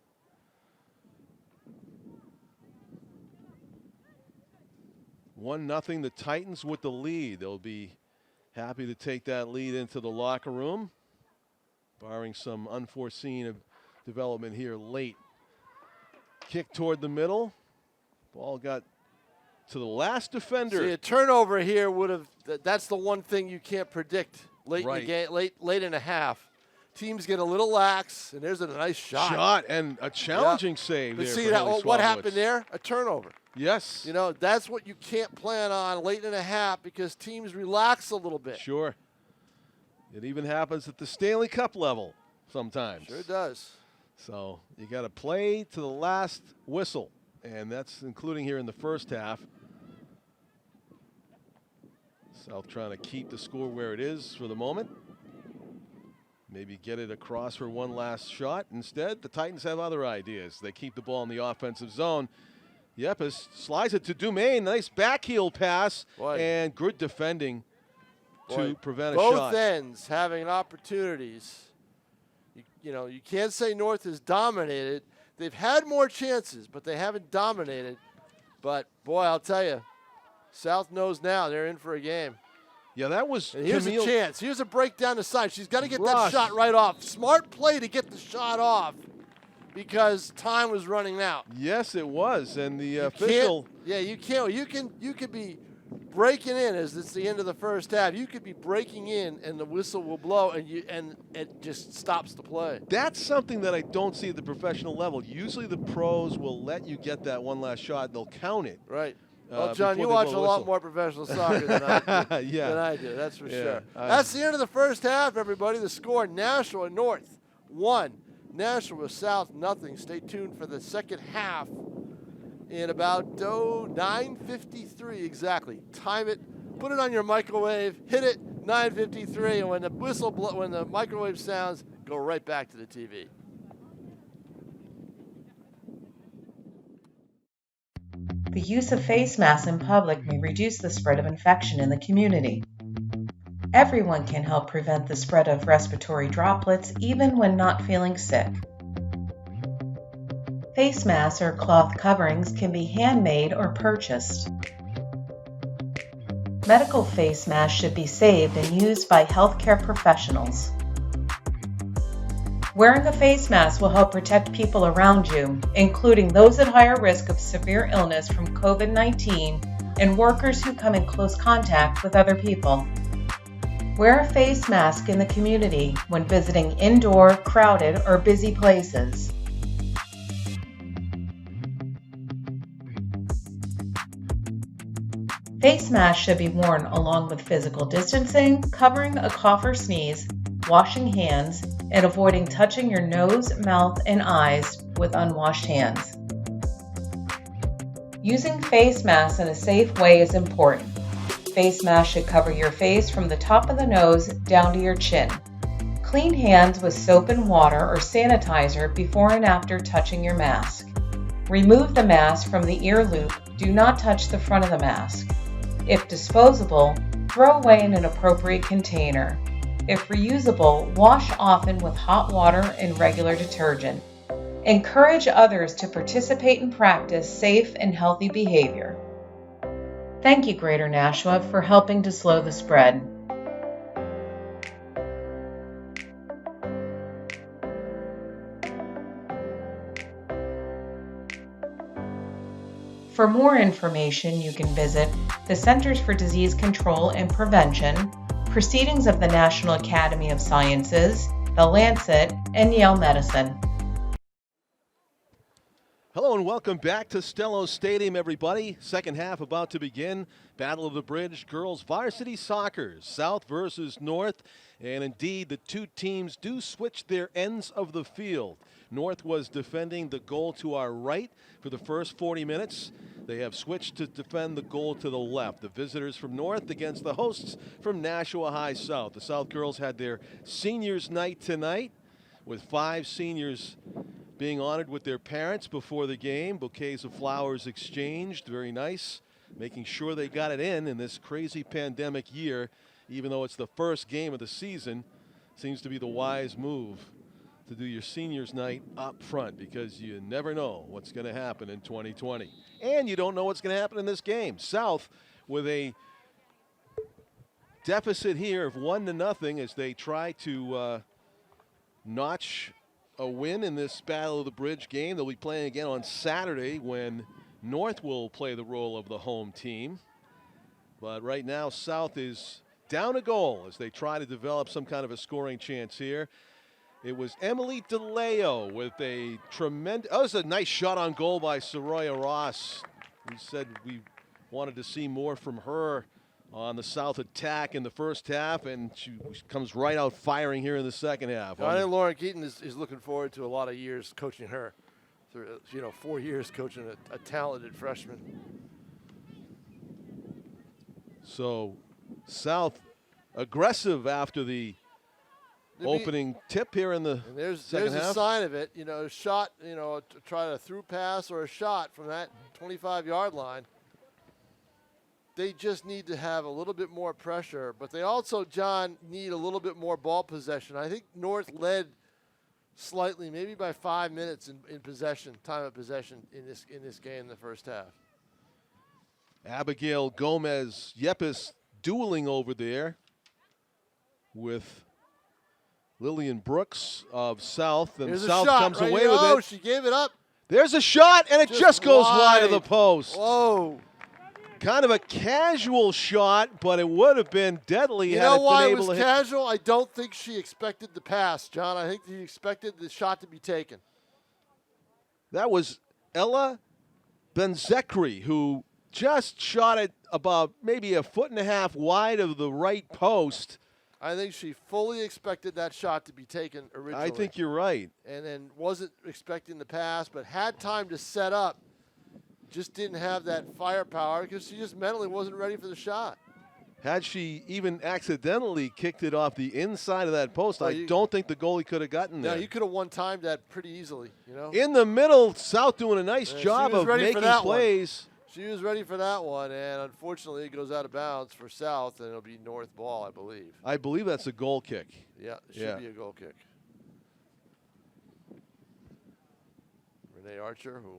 S2: One nothing, the Titans with the lead. They'll be happy to take that lead into the locker room, barring some unforeseen development here late. Kick toward the middle. Ball got to the last defender.
S3: See, a turnover here would have. That's the one thing you can't predict late in the game, late in a half. Teams get a little lax, and there's a nice shot.
S2: And a challenging save
S3: but
S2: there.
S3: see
S2: for
S3: that,
S2: Haley
S3: what
S2: Swabowitz.
S3: happened there? A turnover.
S2: Yes.
S3: You know, that's what you can't plan on late in a half because teams relax a little bit.
S2: Sure. It even happens at the Stanley Cup level sometimes.
S3: Sure does.
S2: So you got to play to the last whistle, and that's including here in the first half. South trying to keep the score where it is for the moment. Maybe get it across for one last shot. Instead, the Titans have other ideas. They keep the ball in the offensive zone. Yepes slides it to Dumaine. Nice backheel pass. And good defending to prevent a shot.
S3: Both ends having opportunities. You know, you can't say North has dominated. They've had more chances, but they haven't dominated. But, boy, I'll tell you, South knows now they're in for a game.
S2: Yeah, that was
S3: and here's
S2: Camille.
S3: a chance. Here's a break down the side. She's got to get that shot right off. Smart play to get the shot off because time was running out.
S2: Yes, it was. And the official.
S3: Yeah, you can't. You could be breaking in as it's the end of the first half. You could be breaking in, and the whistle will blow, and it just stops the play.
S2: That's something that I don't see at the professional level. Usually the pros will let you get that one last shot. They'll count it.
S3: Right. Well, John, you watch a lot more professional soccer than I do.
S2: Than
S3: I do, that's for sure. That's the end of the first half, everybody. The score, Nashua North 1, Nashua South nothing. Stay tuned for the second half in about 9:53 exactly. Time it, put it on your microwave, hit it, 9:53, and when the whistle, when the microwave sounds, go right back to the TV.
S4: The use of face masks in public may reduce the spread of infection in the community. Everyone can help prevent the spread of respiratory droplets even when not feeling sick. Face masks or cloth coverings can be handmade or purchased. Medical face masks should be saved and used by healthcare professionals. Wearing a face mask will help protect people around you, including those at higher risk of severe illness from COVID-19 and workers who come in close contact with other people. Wear a face mask in the community when visiting indoor, crowded, or busy places. Face masks should be worn along with physical distancing, covering a cough or sneeze, washing hands, and avoiding touching your nose, mouth, and eyes with unwashed hands. Using face masks in a safe way is important. Face masks should cover your face from the top of the nose down to your chin. Clean hands with soap and water or sanitizer before and after touching your mask. Remove the mask from the ear loop. Do not touch the front of the mask. If disposable, throw away in an appropriate container. If reusable, wash often with hot water and regular detergent. Encourage others to participate and practice safe and healthy behavior. Thank you, Greater Nashua, for helping to slow the spread. For more information, you can visit the Centers for Disease Control and Prevention, Proceedings of the National Academy of Sciences, The Lancet, and Yale Medicine.
S2: Hello and welcome back to Stellos Stadium, everybody. Second half about to begin. Battle of the Bridge, girls varsity soccer, South versus North. And indeed, the two teams do switch their ends of the field. North was defending the goal to our right for the first 40 minutes. They have switched to defend the goal to the left. The visitors from North against the hosts from Nashua High South. The South girls had their seniors night tonight with 5 seniors being honored with their parents before the game. Bouquets of flowers exchanged, very nice. Making sure they got it in this crazy pandemic year, even though it's the first game of the season. Seems to be the wise move to do your seniors night up front because you never know what's going to happen in 2020. And you don't know what's going to happen in this game. South with a deficit here of 1-0 as they try to notch a win in this Battle of the Bridge game. They'll be playing again on Saturday when North will play the role of the home team. But right now, South is down a goal as they try to develop some kind of a scoring chance here. It was Emily DeLeo with a tremendous, that was a nice shot on goal by Soroya Ross. We said we wanted to see more from her on the South attack in the first half, and she comes right out firing here in the second half.
S3: I think Lauren Keaton is looking forward to a lot of years coaching her. 4 years coaching a talented freshman.
S2: So South aggressive after the opening tip here in the second half.
S3: There's a sign of it. A shot, to try a through pass or a shot from that 25-yard line. They just need to have a little bit more pressure, but they also, John, need a little bit more ball possession. I think North led slightly, maybe by 5 minutes in possession, time of possession in this game in the first half.
S2: Abigail Gomez Yepes dueling over there with Lillian Brooks of South, and
S3: There's
S2: South
S3: shot,
S2: comes
S3: right
S2: away
S3: here.
S2: with it.
S3: She gave it up.
S2: There's a shot, and it just goes wide of the post.
S3: Whoa.
S2: Kind of a casual shot, but it would have been deadly
S3: You
S2: had
S3: know
S2: it
S3: why
S2: been
S3: it
S2: able
S3: was
S2: to hit.
S3: casual? I don't think she expected the pass, John. I think she expected the shot to be taken.
S2: That was Ella Benzekri, who just shot it about maybe 1.5 foot wide of the right post.
S3: I think she fully expected that shot to be taken originally.
S2: I think you're right.
S3: And then wasn't expecting the pass, but had time to set up. Just didn't have that firepower because she just mentally wasn't ready for the shot.
S2: Had she even accidentally kicked it off the inside of that post, I don't think the goalie could have gotten there.
S3: No, you could have one-timed that pretty easily,
S2: In the middle, South doing a nice job of making plays.
S3: She was ready for that one, and unfortunately it goes out of bounds for South, and it'll be North ball, I believe.
S2: I believe that's a goal kick.
S3: Yeah, it should be a goal kick. Renee Archer, who...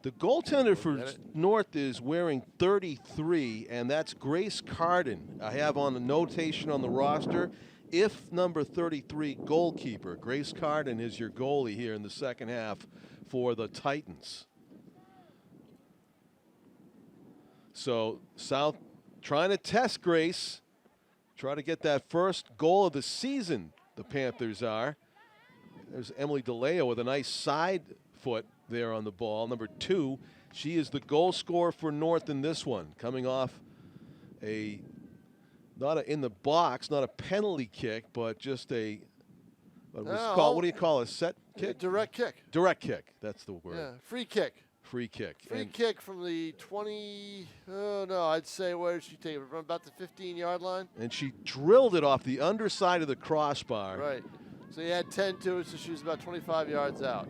S2: The goaltender for North is wearing 33, and that's Grace Carden. I have on the notation on the roster, if number 33 goalkeeper. Grace Carden is your goalie here in the second half for the Titans. So South trying to test Grace, try to get that first goal of the season, the Panthers are. There's Emily DeLeo with a nice side foot there on the ball. Number 2, she is the goal scorer for North in this one, coming off in the box, not a penalty kick, but just what do you call a set kick?
S3: Direct kick.
S2: Direct kick, that's the word.
S3: Yeah, free kick.
S2: Free kick.
S3: Free kick from the 20, I'd say, where did she take it? From about the 15-yard line?
S2: And she drilled it off the underside of the crossbar.
S3: Right. So you had 10 to it, so she was about 25 yards out.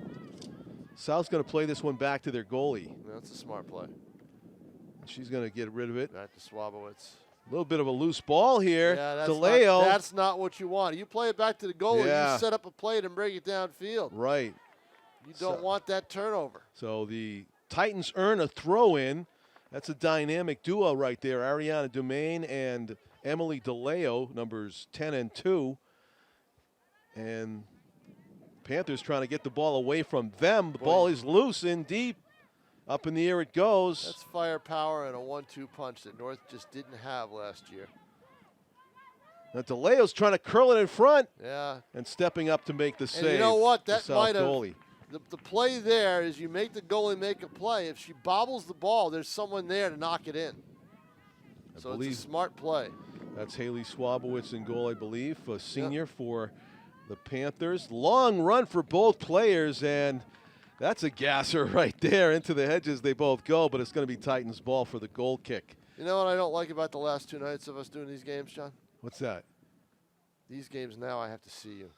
S2: South's going to play this one back to their goalie.
S3: That's a smart play.
S2: She's going to get rid of it.
S3: Back to Swabowitz.
S2: A little bit of a loose ball here.
S3: Yeah,
S2: DeLeo.
S3: That's not what you want. You play it back to the goalie, you set up a plate and bring it downfield.
S2: Right.
S3: You don't want that turnover.
S2: So the Titans earn a throw-in. That's a dynamic duo right there. Ariana Dumaine and Emily DeLeo, numbers 10 and 2. And Panthers trying to get the ball away from them. The ball is loose in deep. Up in the air it goes.
S3: That's firepower and a 1-2 punch that North just didn't have last year.
S2: Now DeLeo's trying to curl it in front.
S3: Yeah.
S2: And stepping up to make the save.
S3: And you know what? That might have.
S2: Goalie.
S3: The play there is you make the goalie make a play. If she bobbles the ball, there's someone there to knock it in. So it's a smart play.
S2: That's Haley Swabowitz in goal, I believe, a senior for the Panthers. Long run for both players, and that's a gasser right there. Into the hedges they both go, but it's going to be Titans ball for the goal kick.
S3: You know what I don't like about the last 2 nights of us doing these games, John?
S2: What's that?
S3: These games now I have to see you.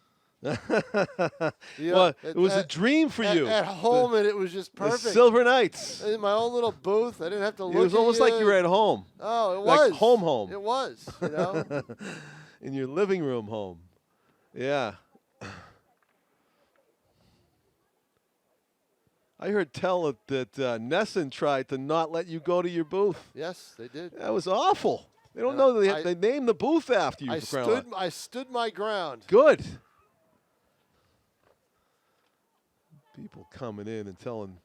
S2: Well, it was a dream for you.
S3: At home, and it was just perfect.
S2: The Silver Knights.
S3: In my own little booth. I didn't have to look at
S2: It was almost like you were at home.
S3: Oh, it
S2: like
S3: was.
S2: Home.
S3: It was, you know.
S2: In your living room home. Yeah. I heard tell it that Nesson tried to not let you go to your booth.
S3: Yes, they did.
S2: That was awful. They don't know they named the booth after you.
S3: I stood my ground.
S2: Good. People coming in and telling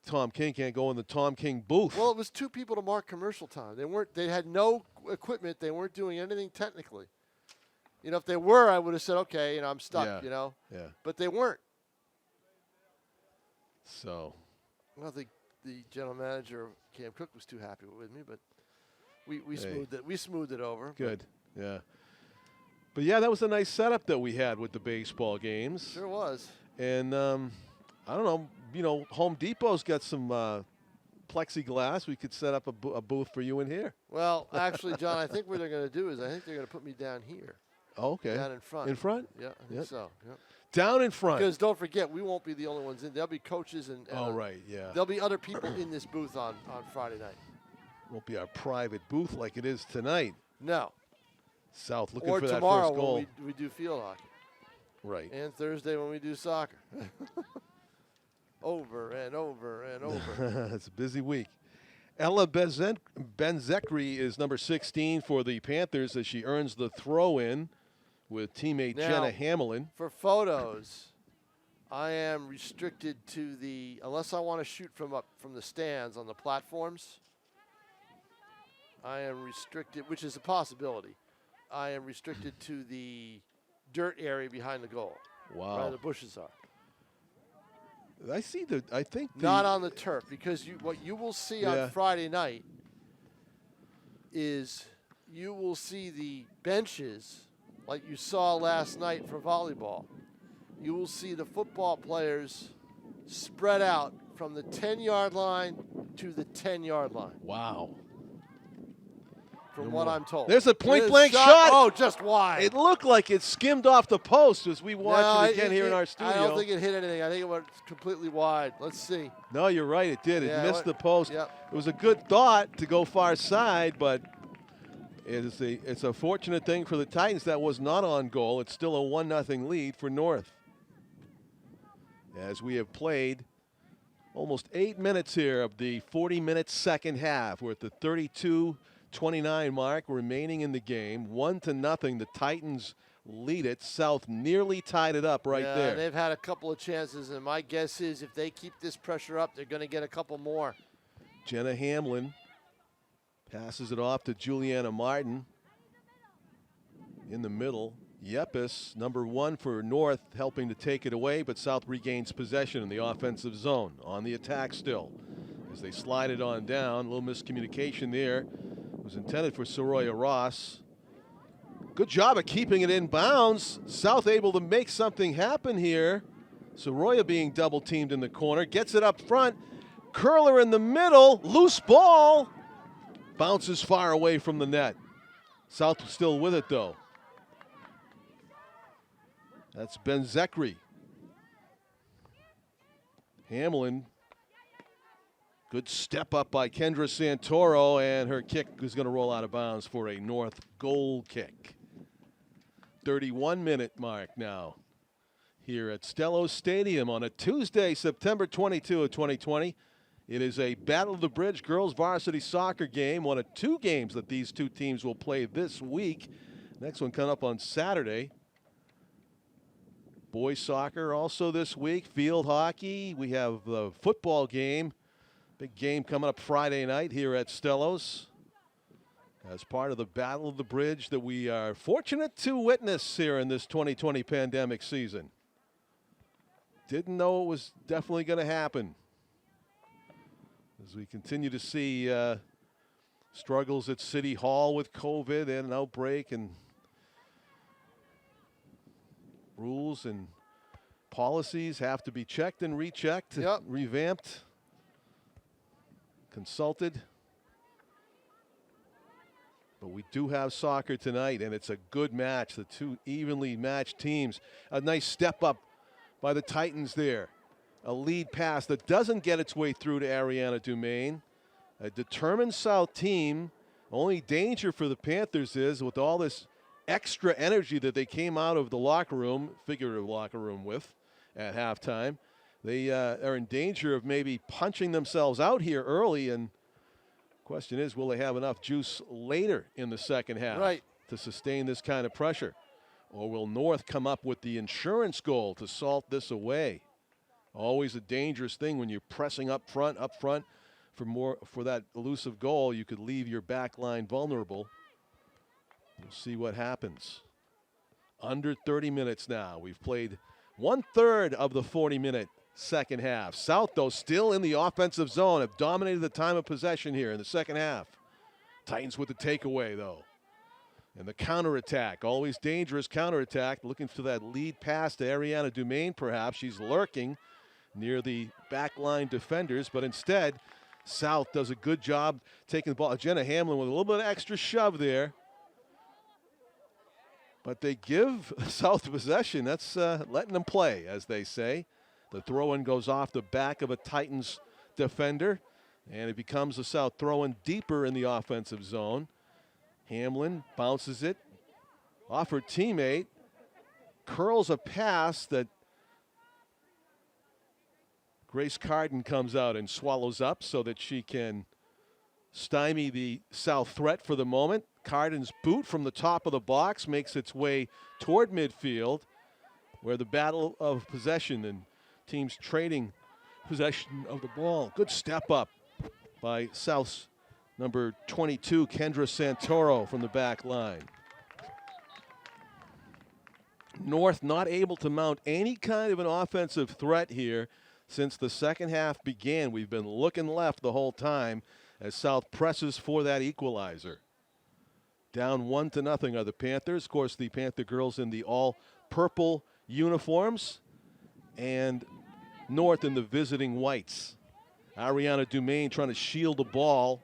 S2: Tom King can't go in the Tom King booth.
S3: Well, it was 2 people to mark commercial time. They had no equipment. They weren't doing anything technically. You know, if they were, I would have said, okay, you know, I'm stuck, you know.
S2: Yeah.
S3: But they weren't.
S2: So.
S3: Well, the general manager, Cam Cook, was too happy with me, but we smoothed it over.
S2: Good. Yeah. But yeah, that was a nice setup that we had with the baseball games.
S3: Sure was.
S2: And I don't know, you know, Home Depot's got some plexiglass. We could set up a booth for you in here.
S3: Well, actually, John, I think what they're going to do is I think they're going to put me down here.
S2: Oh, okay.
S3: Down in front.
S2: In front?
S3: Yeah, I think so. Yep.
S2: Down in front.
S3: Because don't forget, we won't be the only ones in. There'll be coaches and
S2: right, yeah.
S3: There'll be other people in this booth on Friday night.
S2: Won't be our private booth like it is tonight.
S3: No.
S2: South looking
S3: or
S2: for that first
S3: tomorrow
S2: goal.
S3: when we do field hockey.
S2: Right.
S3: And Thursday when we do soccer. Over and over and over.
S2: It's a busy week. Ella Benzekri is number 16 for the Panthers as she earns the throw-in with teammate Jenna Hamlin.
S3: For photos, I am restricted to unless I want to shoot from the stands on the platforms, I am restricted, which is a possibility. I am restricted to the dirt area behind the goal.
S2: Wow.
S3: Where the bushes are.
S2: I think
S3: not on the turf, because what you will see on Friday night is you will see the benches like you saw last night for volleyball. You will see the football players spread out from the 10-yard line to the 10-yard line.
S2: Wow.
S3: from what I'm told.
S2: There's a point-blank shot.
S3: Oh, just wide.
S2: It looked like it skimmed off the post as we watch it again here in our studio.
S3: I don't think it hit anything. I think it went completely wide. Let's see.
S2: No, you're right. It did. It missed the post.
S3: Yep.
S2: It was a good thought to go far side, but it's a fortunate thing for the Titans that was not on goal. It's still a 1-0 lead for North. As we have played almost 8 minutes here of the 40-minute second half. We're at the 32-29 mark remaining in the game. 1-0. The Titans lead it. South nearly tied it up right there.
S3: They've had a couple of chances, and my guess is if they keep this pressure up, they're going to get a couple more.
S2: Jenna Hamlin passes it off to Juliana Martin in the middle. Yepes, number 1 for North, helping to take it away, but South regains possession in the offensive zone. On the attack still. As they slide it on down, a little miscommunication there. It was intended for Soroya Ross. Good job of keeping it in bounds. South able to make something happen here. Soroya being double teamed in the corner. Gets it up front. Curler in the middle. Loose ball. Bounces far away from the net. South still with it though. That's Ben Zekri. Hamlin. Good step up by Kendra Santoro, and her kick is going to roll out of bounds for a North goal kick. 31-minute mark now here at Stellos Stadium on a Tuesday, September 22 of 2020. It is a Battle of the Bridge girls varsity soccer game, one of 2 games that these 2 teams will play this week. Next one coming up on Saturday. Boys soccer also this week, field hockey. We have the football game, big game coming up Friday night here at Stellos as part of the Battle of the Bridge that we are fortunate to witness here in this 2020 pandemic season. Didn't know it was definitely going to happen. As we continue to see struggles at City Hall with COVID and an outbreak, and rules and policies have to be checked and rechecked, revamped, consulted. But we do have soccer tonight, and it's a good match. The 2 evenly matched teams. A nice step up by the Titans there. A lead pass that doesn't get its way through to Ariana Dumaine. A determined South team. Only danger for the Panthers is with all this extra energy that they came out of the locker room, figurative locker room with at halftime. They are in danger of maybe punching themselves out here early, and question is, will they have enough juice later in the second half to sustain this kind of pressure? Or will North come up with the insurance goal to salt this away? Always a dangerous thing when you're pressing up front for that elusive goal. You could leave your back line vulnerable. We'll see what happens. Under 30 minutes now. We've played 1/3 of the 40-minute second half. South, though, still in the offensive zone, have dominated the time of possession here in the second half. Titans with the takeaway, though. And the counterattack, always dangerous counterattack, looking for that lead pass to Ariana Dumaine, perhaps. She's lurking near the backline defenders, but instead, South does a good job taking the ball. Jenna Hamlin with a little bit of extra shove there. But they give South possession. That's letting them play, as they say. The throw-in goes off the back of a Titans defender, and it becomes a South throw-in deeper in the offensive zone. Hamlin bounces it off her teammate, curls a pass that Grace Carden comes out and swallows up so that she can stymie the South threat for the moment. Carden's boot from the top of the box makes its way toward midfield, where the battle of possession and teams trading possession of the ball. Good step up by South's number 22, Kendra Santoro, from the back line. North not able to mount any kind of an offensive threat here since the second half began. We've been looking left the whole time as South presses for that equalizer. Down 1-0 are the Panthers. Of course, the Panther girls in the all-purple uniforms, and North in the visiting whites. Ariana Dumaine trying to shield the ball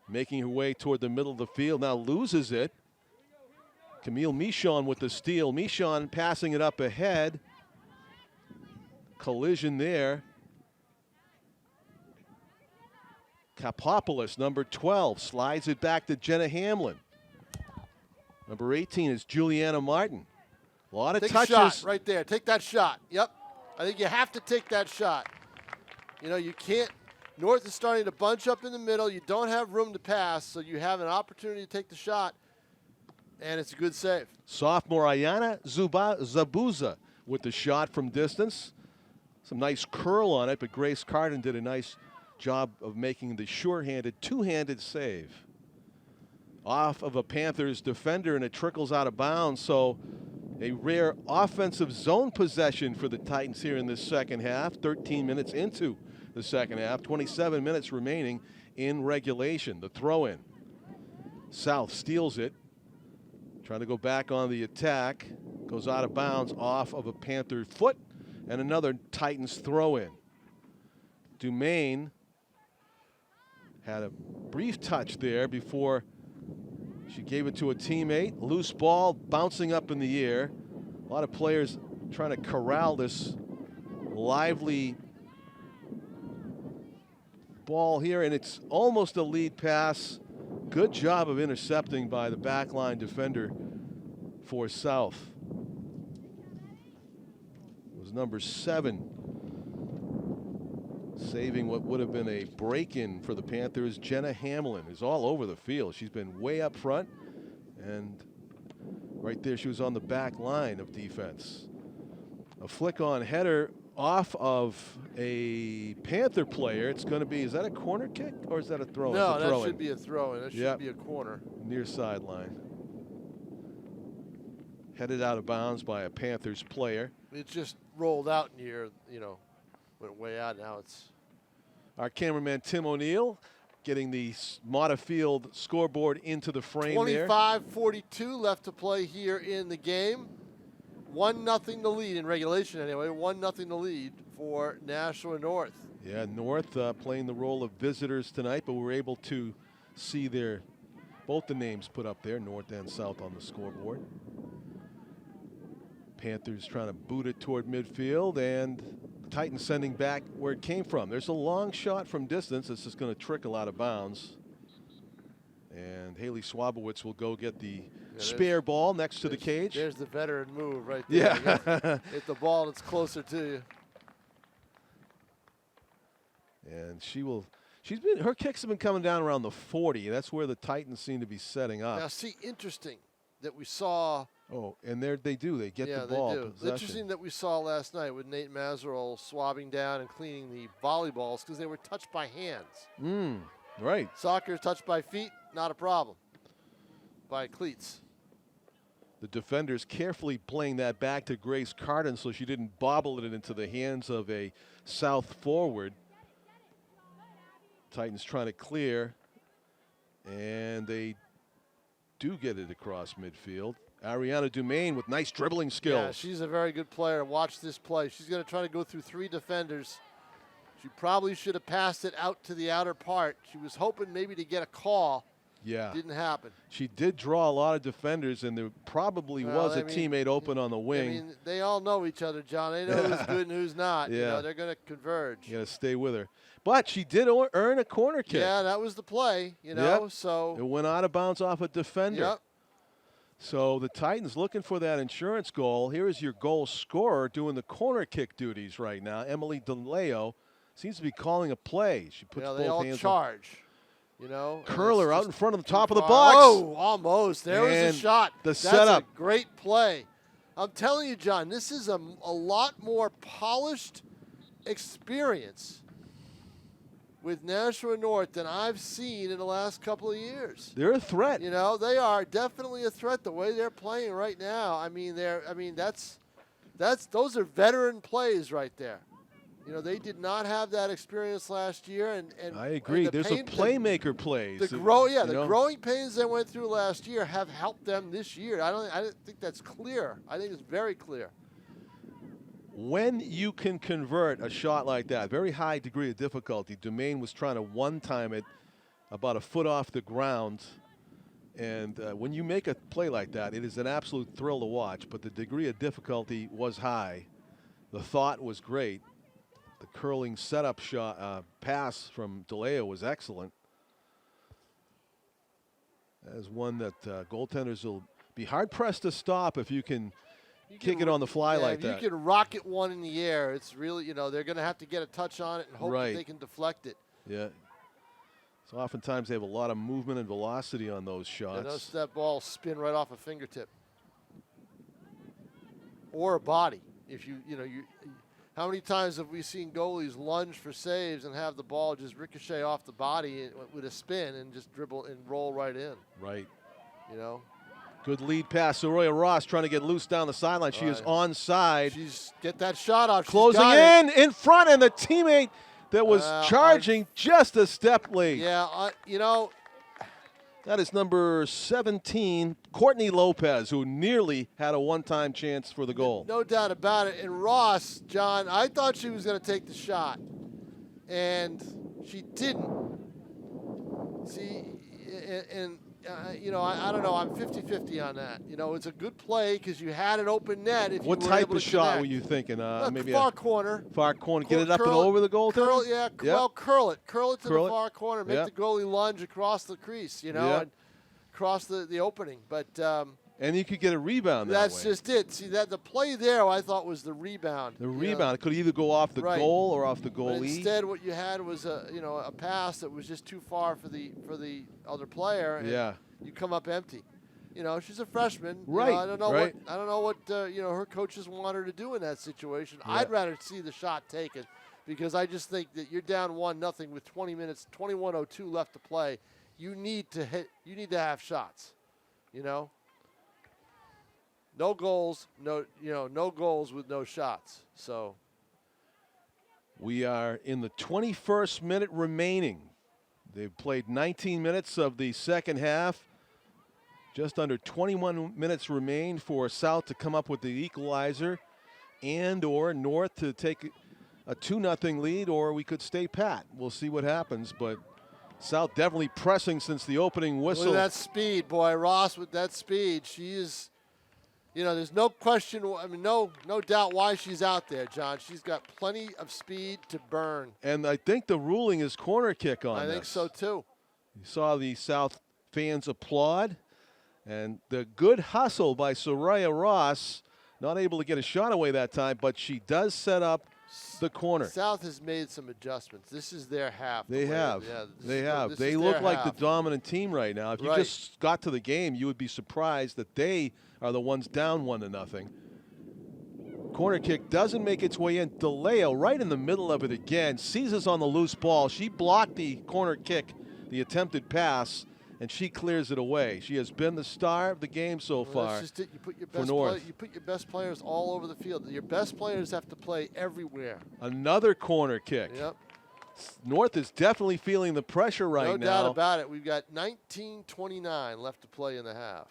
S2: making her way toward the middle of the field. Now loses it. Camille Michon with the steal. Michon passing it up ahead. Collision there. Kapopoulos, number 12, slides it back to Jenna Hamlin. Number 18 is Juliana Martin. A lot of
S3: Take
S2: touches.
S3: a shot right there. Take that shot. Yep. I think you have to take that shot. You know, you can't. North is starting to bunch up in the middle. You don't have room to pass, so you have an opportunity to take the shot, and it's a good save.
S2: Sophomore Ayana Zabuza with the shot from distance. Some nice curl on it, but Grace Carden did a nice job of making the sure-handed, two-handed save. Off of a Panthers defender, and it trickles out of bounds, so a rare offensive zone possession for the Titans here in this second half. 13 minutes into the second half, 27 minutes remaining in regulation. The throw-in. South steals it, trying to go back on the attack. Goes out of bounds off of a Panther foot, and another Titans throw-in. Dumaine had a brief touch there before she gave it to a teammate. Loose ball bouncing up in the air. A lot of players trying to corral this lively ball here, and it's almost a lead pass. Good job of intercepting by the backline defender for South. It was number 7. Saving what would have been a break-in for the Panthers. Jenna Hamlin is all over the field. She's been way up front, and right there she was on the back line of defense. A flick-on header off of a Panther player. It's going to be, is that a corner kick or is that a throw-in?
S3: No, that should be a throw-in. That should be a corner.
S2: Near sideline. Headed out of bounds by a Panthers player.
S3: It just rolled out near, you know, went way out. Now it's
S2: our cameraman Tim O'Neill getting the Mata Field scoreboard into the frame there.
S3: 25:42 left to play here in the game. 1-0 to lead in regulation anyway. 1-0 to lead for Nashua North.
S2: Yeah, North playing the role of visitors tonight, but we're able to see both the names put up there, North and South, on the scoreboard. Panthers trying to boot it toward midfield, and Titans sending back where it came from. There's a long shot from distance. It's just going to trickle out of bounds. And Haley Swabowitz will go get the spare ball next to the cage.
S3: There's the veteran move right there.
S2: Yeah.
S3: Hit the ball that's closer to you.
S2: And her kicks have been coming down around the 40. That's where the Titans seem to be setting up.
S3: Now, see, interesting that we saw.
S2: Oh, and they get the ball.
S3: They do. It's interesting that we saw last night with Nate Mazerol swabbing down and cleaning the volleyballs because they were touched by hands.
S2: Right.
S3: Soccer is touched by feet, not a problem. By cleats.
S2: The defenders carefully playing that back to Grace Carden so she didn't bobble it into the hands of a South forward. Titans trying to clear, and they do get it across midfield. Ariana Dumaine with nice dribbling skills.
S3: Yeah, she's a very good player. Watch this play. She's going to try to go through 3 defenders. She probably should have passed it out to the outer part. She was hoping maybe to get a call.
S2: Yeah.
S3: Didn't happen.
S2: She did draw a lot of defenders, and there probably was a teammate open on the wing.
S3: I mean, they all know each other, John. They know who's good and who's not.
S2: Yeah.
S3: You know, they're going to converge.
S2: You got to stay with her. But she did earn a corner kick.
S3: Yeah, that was the play, you know.
S2: Yep.
S3: So
S2: it went out of bounds off a defender.
S3: Yep.
S2: So the Titans looking for that insurance goal. Here is your goal scorer doing the corner kick duties right now. Emily DeLeo seems to be calling a play. She puts both
S3: they all
S2: hands
S3: charge. You know,
S2: curler out in front of the top of the box.
S3: Oh, almost. There was a shot.
S2: The setup.
S3: That's a great play. I'm telling you, John, this is a lot more polished experience with Nashua North than I've seen in the last couple of years.
S2: They're a threat.
S3: You know, they are definitely a threat the way they're playing right now. I mean, those are veteran plays right there. You know, they did not have that experience last year, and
S2: I agree. There's a playmaker plays.
S3: The growing pains they went through last year have helped them this year. I don't think that's clear. I think it's very clear.
S2: When you can convert a shot like that, very high degree of difficulty. Dumaine was trying to one-time it, about a foot off the ground. And when you make a play like that, it is an absolute thrill to watch, but the degree of difficulty was high. The thought was great. The curling setup shot, pass from DeLeo was excellent. As one that goaltenders will be hard-pressed to stop if you can kick it on the fly like that.
S3: If you can rocket one in the air, it's really, you know, they're going to have to get a touch on it and hope that they can deflect it.
S2: Yeah. So oftentimes they have a lot of movement and velocity on those shots.
S3: Yeah, notice that ball spin right off a fingertip. Or a body. If how many times have we seen goalies lunge for saves and have the ball just ricochet off the body with a spin and just dribble and roll right in?
S2: Right.
S3: You know?
S2: Good lead pass. Soraya Ross trying to get loose down the sideline. She is onside.
S3: She's get that shot out.
S2: Closing in front, and the teammate that was charging just a step late.
S3: Yeah, you know.
S2: That is number 17, Courtney Lopez, who nearly had a one-time chance for the goal.
S3: No doubt about it. And Ross, John, I thought she was going to take the shot, and she didn't. See, and you know, I don't know. I'm 50-50 on that. You know, it's a good play because you had an open net. If
S2: what
S3: you were
S2: type
S3: able
S2: of
S3: to
S2: shot
S3: connect.
S2: were you thinking? Maybe
S3: far corner.
S2: Far corner. Get it up and over the goal.
S3: Curl, yeah.
S2: Yep.
S3: Well, curl it to the far corner. Make
S2: Yep.
S3: the goalie lunge across the crease. You know, and across the opening. But
S2: and you could get a rebound.
S3: That's just it. See that the play there, I thought was the rebound.
S2: The rebound. It could either go off the goal or off the goalie.
S3: But instead, what you had was a pass that was just too far for the other player. And you come up empty. You know, she's a freshman.
S2: Right.
S3: You know, I don't know what her coaches want her to do in that situation. Yeah. I'd rather see the shot taken because I just think that you're down 1-0 with 20 minutes, 21:02 left to play. You need to hit. You need to have shots. You know. No goals, no goals with no shots. So
S2: we are in the 21st minute remaining. They've played 19 minutes of the second half. Just under 21 minutes remain for South to come up with the equalizer and or North to take a 2-0 lead, or we could stay pat. We'll see what happens, but South definitely pressing since the opening whistle.
S3: Look at that speed, boy. Ross with that speed. She is, there's no question, no doubt why she's out there, John. She's got plenty of speed to burn.
S2: And I think the ruling is corner kick on this.
S3: I think so, too.
S2: You saw the South fans applaud. And the good hustle by Soraya Ross, not able to get a shot away that time, but she does set up the corner.
S3: South has made some adjustments. This is their half.
S2: They have. They look like the dominant team right now. If you just got to the game, you would be surprised that they are the ones down 1-0. Corner kick doesn't make its way in. DeLeo right in the middle of it again. Seizes on the loose ball. She blocked the corner kick, the attempted pass, and she clears it away. She has been the star of the game so far.
S3: That's just it. You put your best players all over the field. Your best players have to play everywhere.
S2: Another corner kick.
S3: Yep.
S2: North is definitely feeling the pressure right now.
S3: No doubt about it. We've got 19:29 left to play in the half.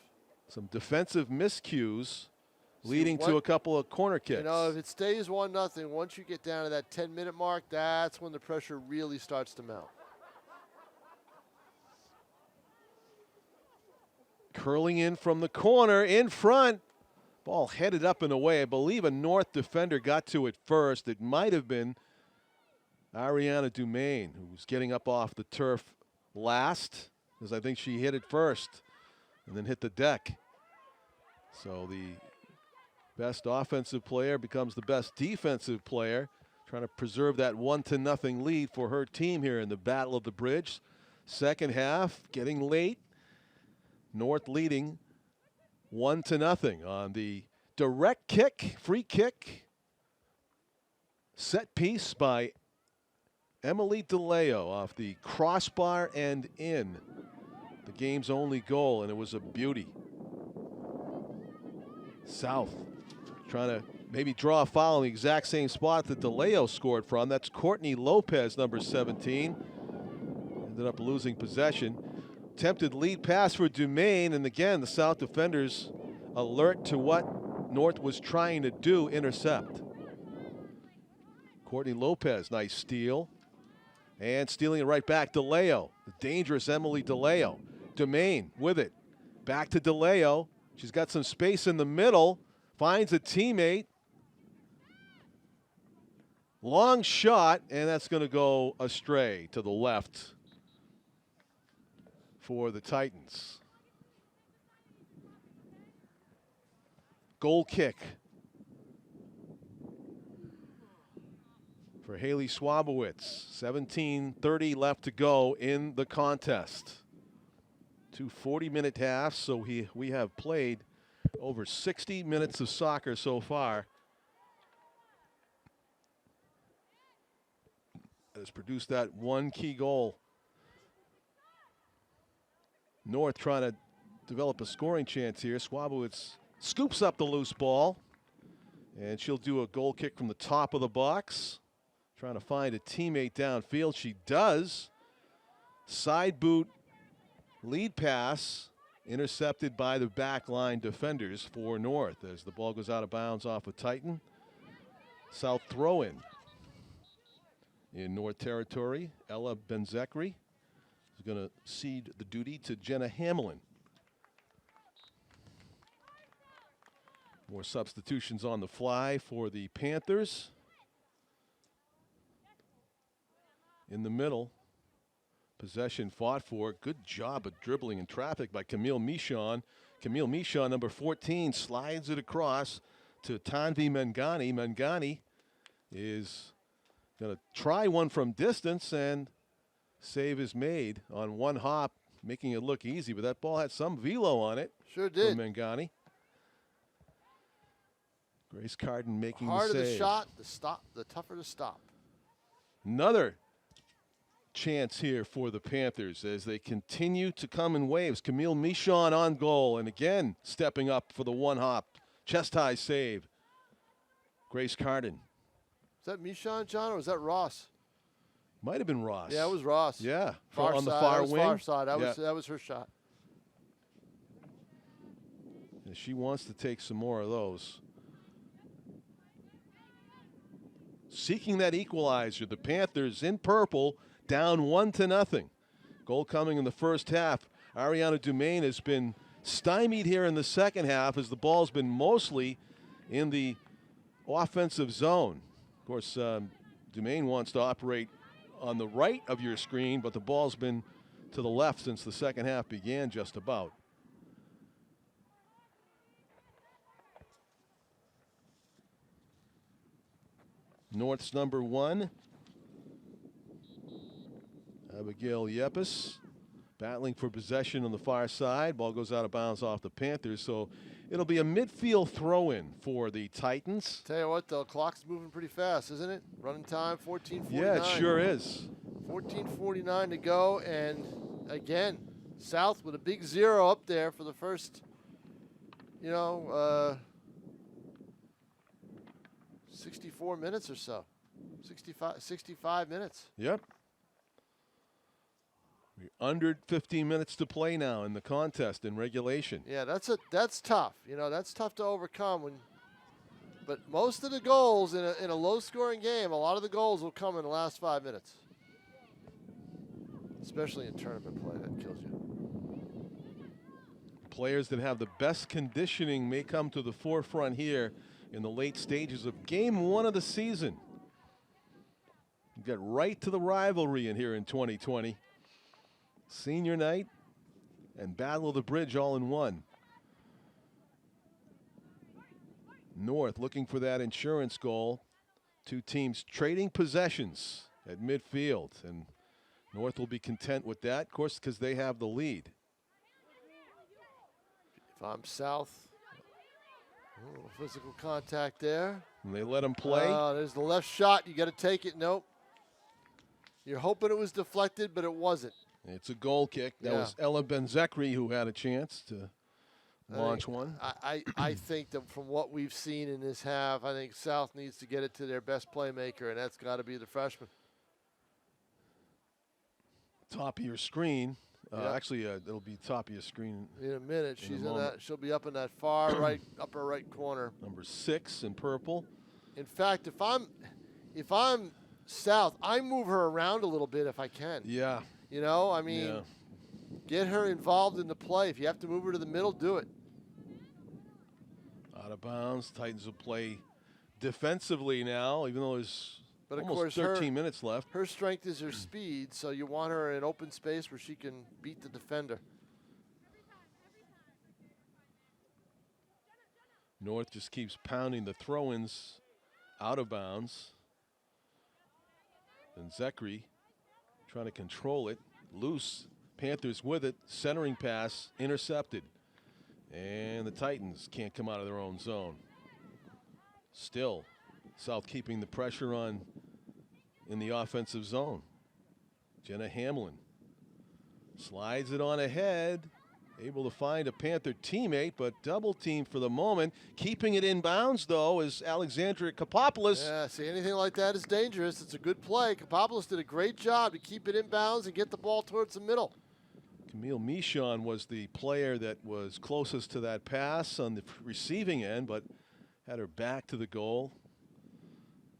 S2: Some defensive miscues leading to a couple of corner kicks.
S3: You know, if it stays 1-0, once you get down to that 10-minute mark, that's when the pressure really starts to mount.
S2: Curling in from the corner, in front. Ball headed up and away. I believe a North defender got to it first. It might have been Ariana Dumaine, who was getting up off the turf last, because I think she hit it first and then hit the deck. So the best offensive player becomes the best defensive player, trying to preserve that 1-0 lead for her team here in the Battle of the Bridge. Second half, getting late. North leading 1-0 on the direct kick, free kick, set piece by Emily DeLeo off the crossbar and in. The game's only goal, and it was a beauty. South trying to maybe draw a foul in the exact same spot that DeLeo scored from. That's Courtney Lopez, number 17. Ended up losing possession. Attempted lead pass for Dumaine, and again, the South defenders alert to what North was trying to do, intercept. Courtney Lopez, nice steal. And stealing it right back, DeLeo. The dangerous Emily DeLeo. Domain with it. Back to DeLeo. She's got some space in the middle. Finds a teammate. Long shot, and that's going to go astray to the left for the Titans. Goal kick for Haley Swabowitz. 17:30 left to go in the contest. 2 40-minute halves, so we have played over 60 minutes of soccer so far. That has produced that one key goal. North trying to develop a scoring chance here. Swabowitz scoops up the loose ball, and she'll do a goal kick from the top of the box. Trying to find a teammate downfield. She does. Side boot, lead pass, intercepted by the back line defenders for North as the ball goes out of bounds off of Titan. South throw-in in North territory. Ella Benzekri is going to cede the duty to Jenna Hamlin. More substitutions on the fly for the Panthers. In the middle, possession fought for. Good job of dribbling in traffic by Camille Michon. Camille Michon, number 14, slides it across to Tanvi Mangani. Mangani is going to try one from distance, and save is made on one hop, making it look easy, but that ball had some velo on it.
S3: Sure did.
S2: From Mangani. Grace Carden making
S3: Harder
S2: the save.
S3: the shot, the tougher to stop.
S2: Another chance here for the Panthers as they continue to come in waves. Camille Michon on goal, and again stepping up for the one hop. Chest high save. Grace Carden.
S3: Is that Michon, John, or was that Ross?
S2: Might have been Ross.
S3: Yeah, it was Ross.
S2: Yeah,
S3: Far
S2: on the
S3: side.
S2: far
S3: That was
S2: wing.
S3: Far side.
S2: Yeah.
S3: That was her shot.
S2: And she wants to take some more of those. Seeking that equalizer, the Panthers in purple, down 1-0. Goal coming in the first half. Ariana Dumaine has been stymied here in the second half as the ball's been mostly in the offensive zone. Of course, Dumaine wants to operate on the right of your screen, but the ball's been to the left since the second half began just about. North's number 1, Abigail Yepes, battling for possession on the far side. Ball goes out of bounds off the Panthers, so it'll be a midfield throw-in for the Titans.
S3: Tell you what, the clock's moving pretty fast, isn't it? Running time, 14:49.
S2: Yeah, it sure is.
S3: 14:49 to go, and again, South with a big 0 up there for the first, 64 minutes or so. 65 minutes.
S2: Yep. We're under 15 minutes to play now in the contest in regulation.
S3: Yeah, that's tough. That's tough to overcome but most of the goals in a low-scoring game, a lot of the goals will come in the last 5 minutes. Especially in tournament play, that kills you.
S2: Players that have the best conditioning may come to the forefront here in the late stages of game 1 of the season. Get right to the rivalry in here in 2020. Senior night and Battle of the Bridge all in one. North looking for that insurance goal. Two teams trading possessions at midfield, and North will be content with that, of course, because they have the lead.
S3: If I'm South, a little physical contact there.
S2: And they let him play.
S3: There's the left shot. You got to take it. Nope. You're hoping it was deflected, but it wasn't.
S2: It's a goal kick. That was Ella Benzekri who had a chance to launch one.
S3: I think that from what we've seen in this half, I think South needs to get it to their best playmaker, and that's got to be the freshman.
S2: Top of your screen.
S3: Yep.
S2: Actually, it'll be top of your screen
S3: in a minute.
S2: She's in that.
S3: She'll be up in that far right, upper right corner.
S2: Number 6 in purple.
S3: In fact, if I'm South, I move her around a little bit if I can.
S2: Yeah.
S3: You know, I mean,
S2: Yeah.
S3: get her involved in the play. If you have to move her to the middle, do it.
S2: Out of bounds. Titans will play defensively now, even though there's
S3: But of
S2: almost
S3: course,
S2: 13 minutes left.
S3: her strength is her speed, so you want her in open space where she can beat the defender.
S2: North just keeps pounding the throw-ins out of bounds. And Zekri trying to control it. Loose. Panthers with it. Centering pass intercepted. And the Titans can't come out of their own zone. Still, South keeping the pressure on in the offensive zone. Jenna Hamlin slides it on ahead. Able to find a Panther teammate, but double team for the moment. Keeping it in bounds, though, is Alexandria Kapopoulos.
S3: Yeah, see, anything like that is dangerous. It's a good play. Kapopoulos did a great job to keep it in bounds and get the ball towards the middle.
S2: Camille Michon was the player that was closest to that pass on the receiving end, but had her back to the goal,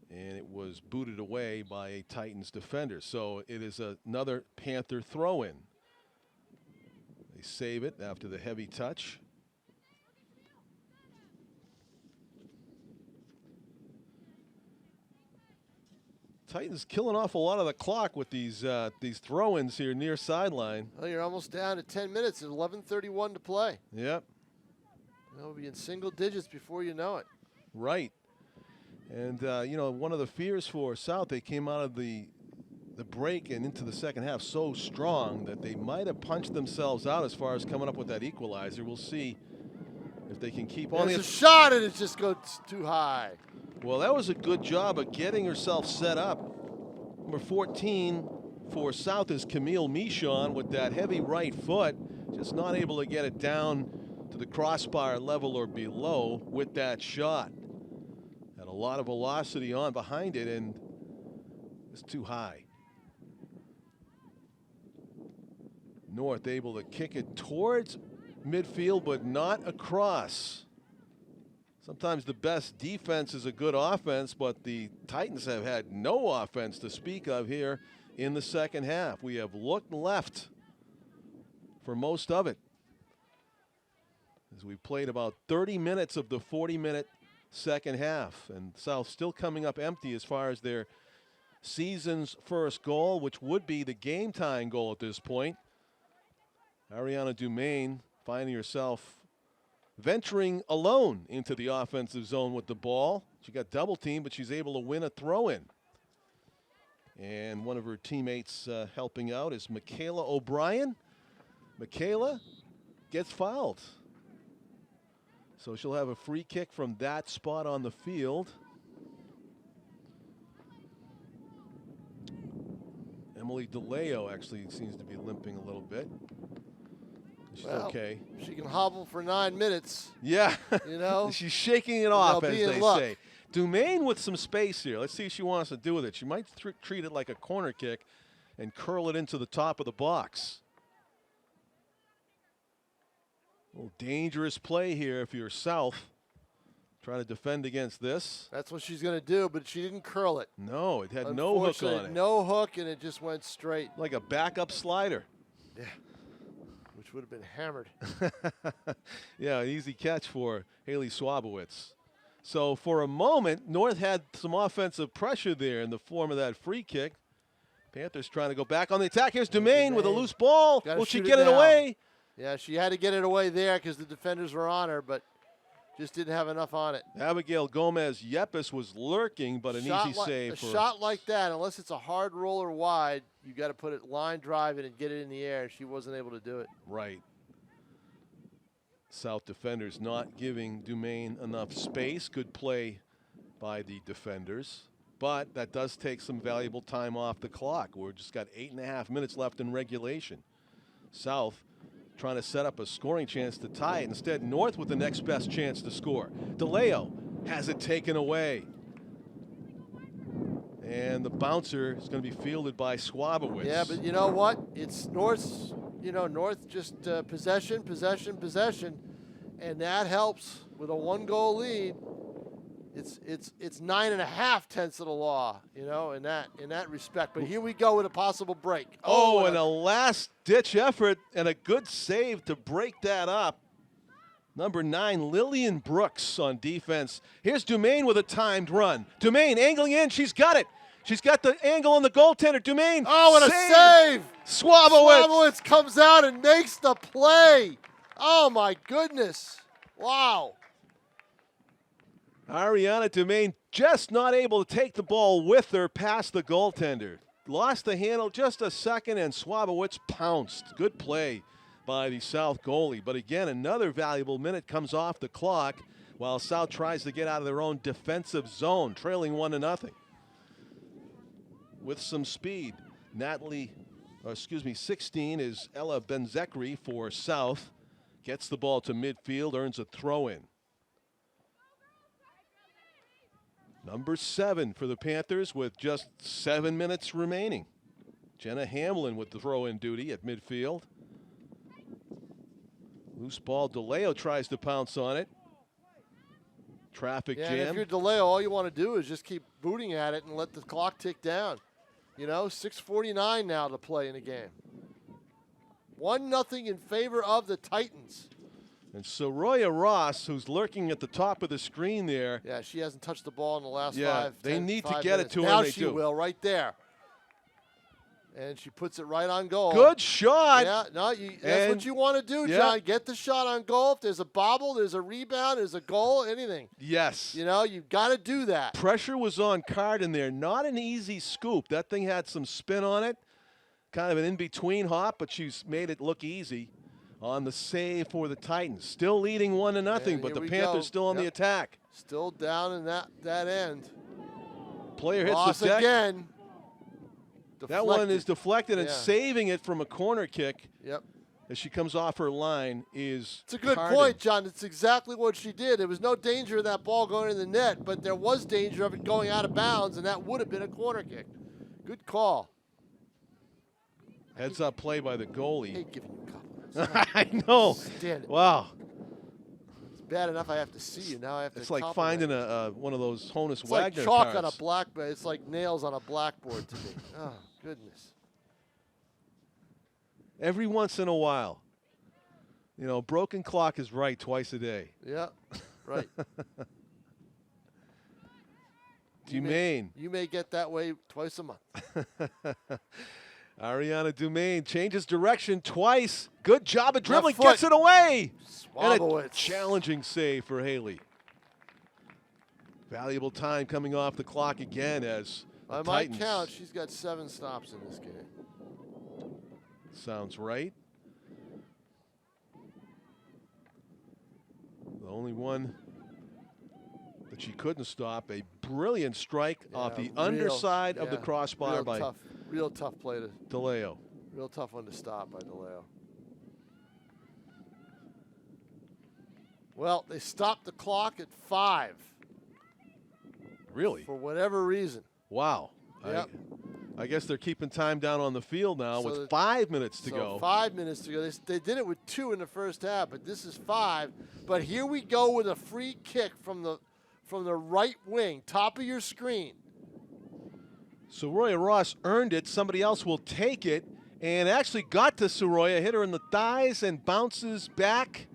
S2: and it was booted away by a Titans defender. So it is another Panther throw-in. They save it after the heavy touch. Titans killing off a lot of the clock with these throw-ins here near sideline.
S3: Well, you're almost down to 10 minutes. There's 11:31 to play.
S2: Yep.
S3: They'll be in single digits before you know it.
S2: Right. And, you know, one of the fears for South, they came out of the break and into the second half so strong that they might have punched themselves out as far as coming up with that equalizer. We'll see if they can keep on.
S3: There's a shot and it just goes too high.
S2: Well, that was a good job of getting herself set up. Number 14 for South is Camille Michon with that heavy right foot, just not able to get it down to the crossbar level or below with that shot. Had a lot of velocity on behind it and it's too high. North able to kick it towards midfield, but not across. Sometimes the best defense is a good offense, but the Titans have had no offense to speak of here in the second half. We have looked left for most of it, as we played about 30 minutes of the 40-minute second half, and South still coming up empty as far as their season's first goal, which would be the game-tying goal at this point. Ariana Dumaine finding herself venturing alone into the offensive zone with the ball. She got double teamed, but she's able to win a throw-in. And one of her teammates helping out is Michaela O'Brien. Michaela gets fouled. So she'll have a free kick from that spot on the field. Emily DeLeo actually seems to be limping a little bit. She's okay.
S3: She can hobble for 9 minutes.
S2: Yeah.
S3: You know?
S2: She's shaking it off, as
S3: be in
S2: they
S3: luck.
S2: say. Dumaine with some space here. Let's see what she wants to do with it. She might treat it like a corner kick and curl it into the top of the box. A little dangerous play here if you're South. Trying to defend against this.
S3: That's what she's going to do, but she didn't curl it.
S2: No, it had no hook on it.
S3: No hook, and it just went straight.
S2: Like a backup slider.
S3: Yeah. Which would have been hammered.
S2: Yeah, an easy catch for Haley Swabowitz. So for a moment, North had some offensive pressure there in the form of that free kick. Panthers trying to go back on the attack. Here's Dumaine with a loose ball. Will she get it away?
S3: Yeah, she had to get it away there because the defenders were on her, but just didn't have enough on it.
S2: Abigail Gomez-Yepes was lurking, but an easy save.
S3: A shot like that, unless it's a hard roller wide, you got to put it line drive it and get it in the air. She wasn't able to do it.
S2: Right. South defenders not giving Dumaine enough space. Good play by the defenders, but that does take some valuable time off the clock. We're just got 8.5 minutes left in regulation. South trying to set up a scoring chance to tie it. Instead, North with the next best chance to score. DeLeo has it taken away. And the bouncer is going to be fielded by Swabowitz.
S3: Yeah, but you know what? It's North's, North just possession, possession, possession. And that helps with a 1-goal lead. it's 9.5 tenths of the law, you know, in that respect. But here we go with a possible break.
S2: Oh, and a last-ditch effort and a good save to break that up. Number 9, Lillian Brooks on defense. Here's Dumaine with a timed run. Dumaine angling in. She's got it. She's got the angle on the goaltender. Dumaine.
S3: Oh, and a save.
S2: Swabowitz
S3: comes out and makes the play. Oh, my goodness. Wow.
S2: Ariana Dumaine just not able to take the ball with her past the goaltender. Lost the handle just a second, and Swabowitz pounced. Good play by the South goalie. But again, another valuable minute comes off the clock while South tries to get out of their own defensive zone, trailing 1-0. With some speed, 16 is Ella Benzekri for South. Gets the ball to midfield, earns a throw-in. Number 7 for the Panthers with just 7 minutes remaining. Jenna Hamlin with the throw-in duty at midfield. Loose ball, DeLeo tries to pounce on it. Traffic
S3: jam.
S2: And
S3: if you're DeLeo, all you want to do is just keep booting at it and let the clock tick down. You know, 6:49 now to play in the game. 1-0 in favor of the Titans.
S2: And Soroya Ross, who's lurking at the top of the screen there.
S3: Yeah, she hasn't touched the ball in the last
S2: they need to get
S3: minutes.
S2: it to her.
S3: Now
S2: they
S3: she
S2: do.
S3: will, right there. And she puts it right on goal.
S2: Good shot.
S3: Yeah, no, that's what you want to do, John.
S2: Yeah.
S3: Get the shot on goal. If there's a bobble, there's a rebound, there's a goal, anything.
S2: Yes.
S3: You know, you've got to do that.
S2: Pressure was on Carden there. Not an easy scoop. That thing had some spin on it. Kind of an in-between hop, but she's made it look easy on the save for the Titans. Still leading 1-0, but the Panthers still on the attack.
S3: Still down in that end.
S2: Player hits
S3: Loss
S2: the deck.
S3: again.
S2: That one is deflected, and
S3: Yeah.
S2: saving it from a corner kick
S3: Yep.
S2: as she comes off her line is
S3: It's a good
S2: Carden.
S3: point, John. It's exactly what she did. There was no danger of that ball going in the net, but there was danger of it going out of bounds, and that would have been a corner kick. Good call.
S2: Heads up play by the
S3: I
S2: goalie.
S3: hate giving you compliments.
S2: I know.
S3: Stand it.
S2: Wow.
S3: It's bad enough I have to see you. Now I have to
S2: It's like
S3: compliment
S2: finding
S3: you.
S2: one of those Honus
S3: It's like
S2: Wagner
S3: chalk
S2: cards.
S3: on a blackboard. It's like nails on a blackboard to me. Oh, goodness.
S2: Every once in a while. You know, broken clock is right twice a day.
S3: Yeah, right.
S2: Dumaine.
S3: You may get that way twice a month.
S2: Ariana Dumaine changes direction twice. Good job of dribbling.
S3: foot.
S2: Gets it away. And a
S3: Swabowitz.
S2: challenging save for Haley. Valuable time coming off the clock again as the
S3: By my
S2: Titans.
S3: count, she's got 7 stops in this game.
S2: Sounds right. The only one that she couldn't stop, a brilliant strike off the underside of the crossbar by
S3: real tough play to
S2: DeLeo.
S3: real tough one to stop by DeLeo. Well, they stopped the clock at 5
S2: Really?
S3: for whatever reason.
S2: Wow.
S3: Yep.
S2: I guess they're keeping time down on the field now
S3: So
S2: with 5 minutes to go.
S3: 5 minutes to go. They did it with 2 in the first half, but this is 5. But here we go with a free kick from the right wing, top of your screen.
S2: Soroya Ross earned it. Somebody else will take it and actually got to Soroya, hit her in the thighs and bounces back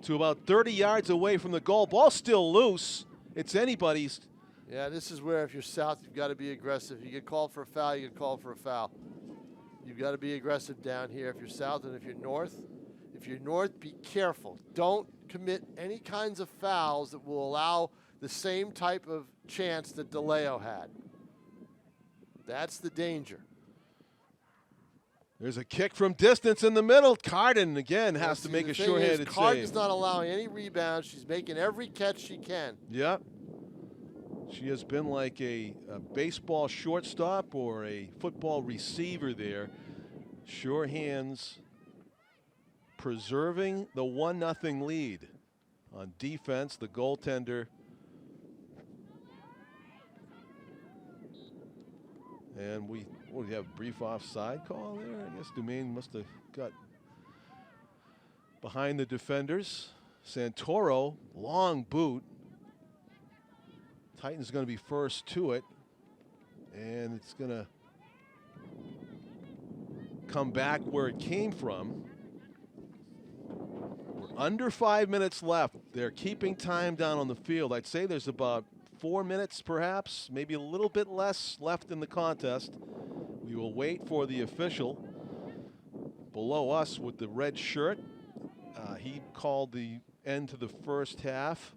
S2: to about 30 yards away from the goal. Ball still loose. It's anybody's.
S3: Yeah, this is where if you're South, you've got to be aggressive. You get called for a foul, you get called for a foul. You've got to be aggressive down here if you're South, and if you're North, be careful. Don't commit any kinds of fouls that will allow the same type of chance that DeLeo had. That's the danger.
S2: There's a kick from distance in the middle. Carden again has to make a sure-handed save.
S3: Carden's not allowing any rebounds. She's making every catch she can.
S2: Yep. She has been like a baseball shortstop or a football receiver there. Sure hands preserving the 1-0 lead. On defense, the goaltender. And we have a brief offside call there. I guess Dumaine must have got behind the defenders. Santoro, long boot. Titans going to be first to it, and it's going to come back where it came from. We're under 5 minutes left. They're keeping time down on the field. I'd say there's about 4 minutes, perhaps, maybe a little bit less left in the contest. We will wait for the official below us with the red shirt. He called the end to the first half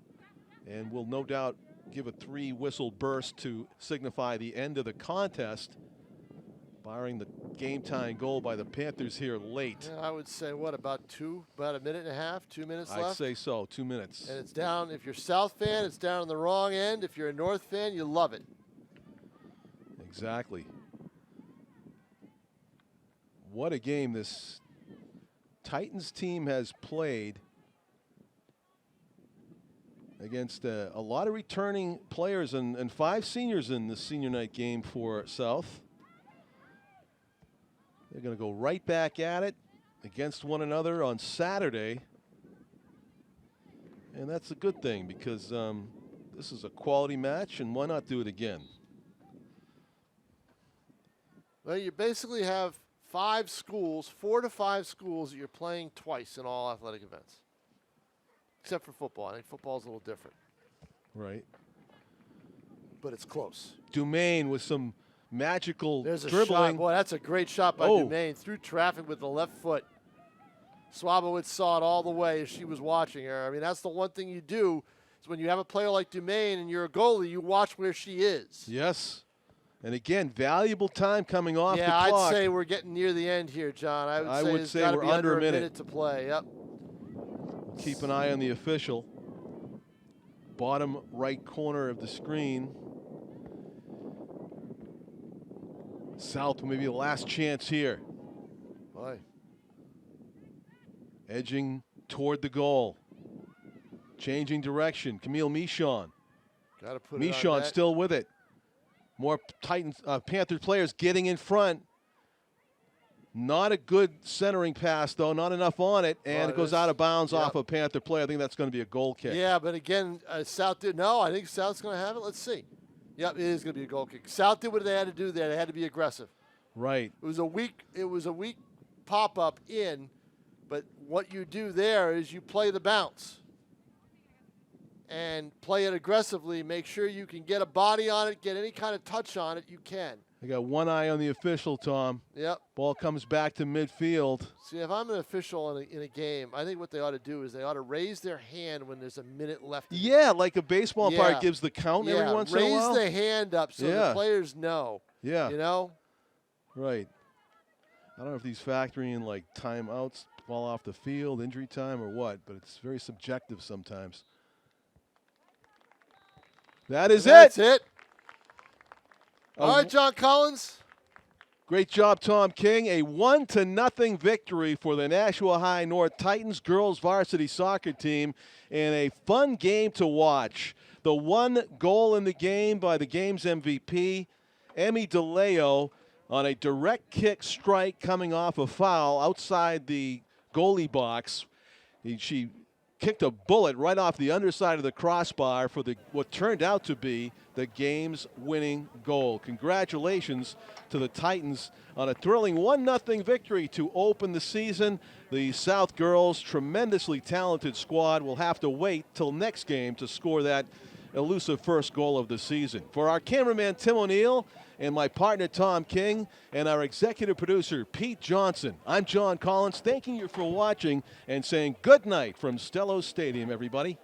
S2: and will no doubt give a 3-whistle burst to signify the end of the contest, barring the game-tying goal by the Panthers here late.
S3: Yeah, I would say, what, about a minute and a half, 2 minutes left?
S2: I'd say so, 2 minutes.
S3: And it's down, if you're South fan, it's down on the wrong end. If you're a North fan, you love it.
S2: Exactly. What a game this Titans team has played against a lot of returning players and 5 seniors in the senior night game for South. They're going to go right back at it against one another on Saturday. And that's a good thing because this is a quality match, and why not do it again?
S3: Well, you basically have 5 schools, 4 to 5 schools that you're playing twice in all athletic events. Except for football. I think football is a little different.
S2: Right.
S3: But it's close.
S2: Dumaine with some magical
S3: There's a
S2: dribbling.
S3: shot. Boy, that's a great shot by Dumaine. Through traffic with the left foot. Swabowitz saw it all the way as she was watching her. I mean, that's the one thing you do is when you have a player like Dumaine and you're a goalie, you watch where she is.
S2: Yes. And again, valuable time coming off the clock.
S3: Yeah, I'd say we're getting near the end here, John. I would say
S2: we're under a minute
S3: to play. Yep.
S2: Keep an eye on the official. Bottom right corner of the screen. South maybe the last chance here.
S3: Boy.
S2: Edging toward the goal. Changing direction. Camille Michon.
S3: Got to put
S2: Michon still with it. More Titans, Panther players getting in front. Not a good centering pass, though. Not enough on it, and it goes out of bounds off a Panther player. I think that's going to be a goal kick.
S3: Yeah, but again, South did. No, I think South's going to have it. Let's see. Yep, it is going to be a goal kick. South did what they had to do there. They had to be aggressive.
S2: Right.
S3: It was a weak pop-up in, but what you do there is you play the bounce and play it aggressively. Make sure you can get a body on it, get any kind of touch on it you can.
S2: I got one eye on the official, Tom.
S3: Yep.
S2: Ball comes back to midfield.
S3: See, if I'm an official in a game, I think what they ought to do is they ought to raise their hand when there's a minute left.
S2: Yeah, like a baseball umpire gives the count every once in a while.
S3: Raise the hand up so the players know.
S2: Yeah.
S3: You know?
S2: Right. I don't know if these factor in like timeouts, fall off the field, injury time, or what, but it's very subjective sometimes. That's
S3: it. All right, John Collins.
S2: Great job, Tom King. A 1-0 victory for the Nashua High North Titans girls varsity soccer team, and a fun game to watch. The one goal in the game by the game's MVP, Emmy DeLeo, on a direct kick strike coming off a foul outside the goalie box. She kicked a bullet right off the underside of the crossbar for what turned out to be the game's winning goal. Congratulations to the Titans on a thrilling 1-0 victory to open the season. The South girls, tremendously talented squad, will have to wait till next game to score that elusive first goal of the season. For our cameraman Tim O'Neill and my partner Tom King and our executive producer Pete Johnson, I'm John Collins, thanking you for watching and saying good night from Stellos Stadium, everybody.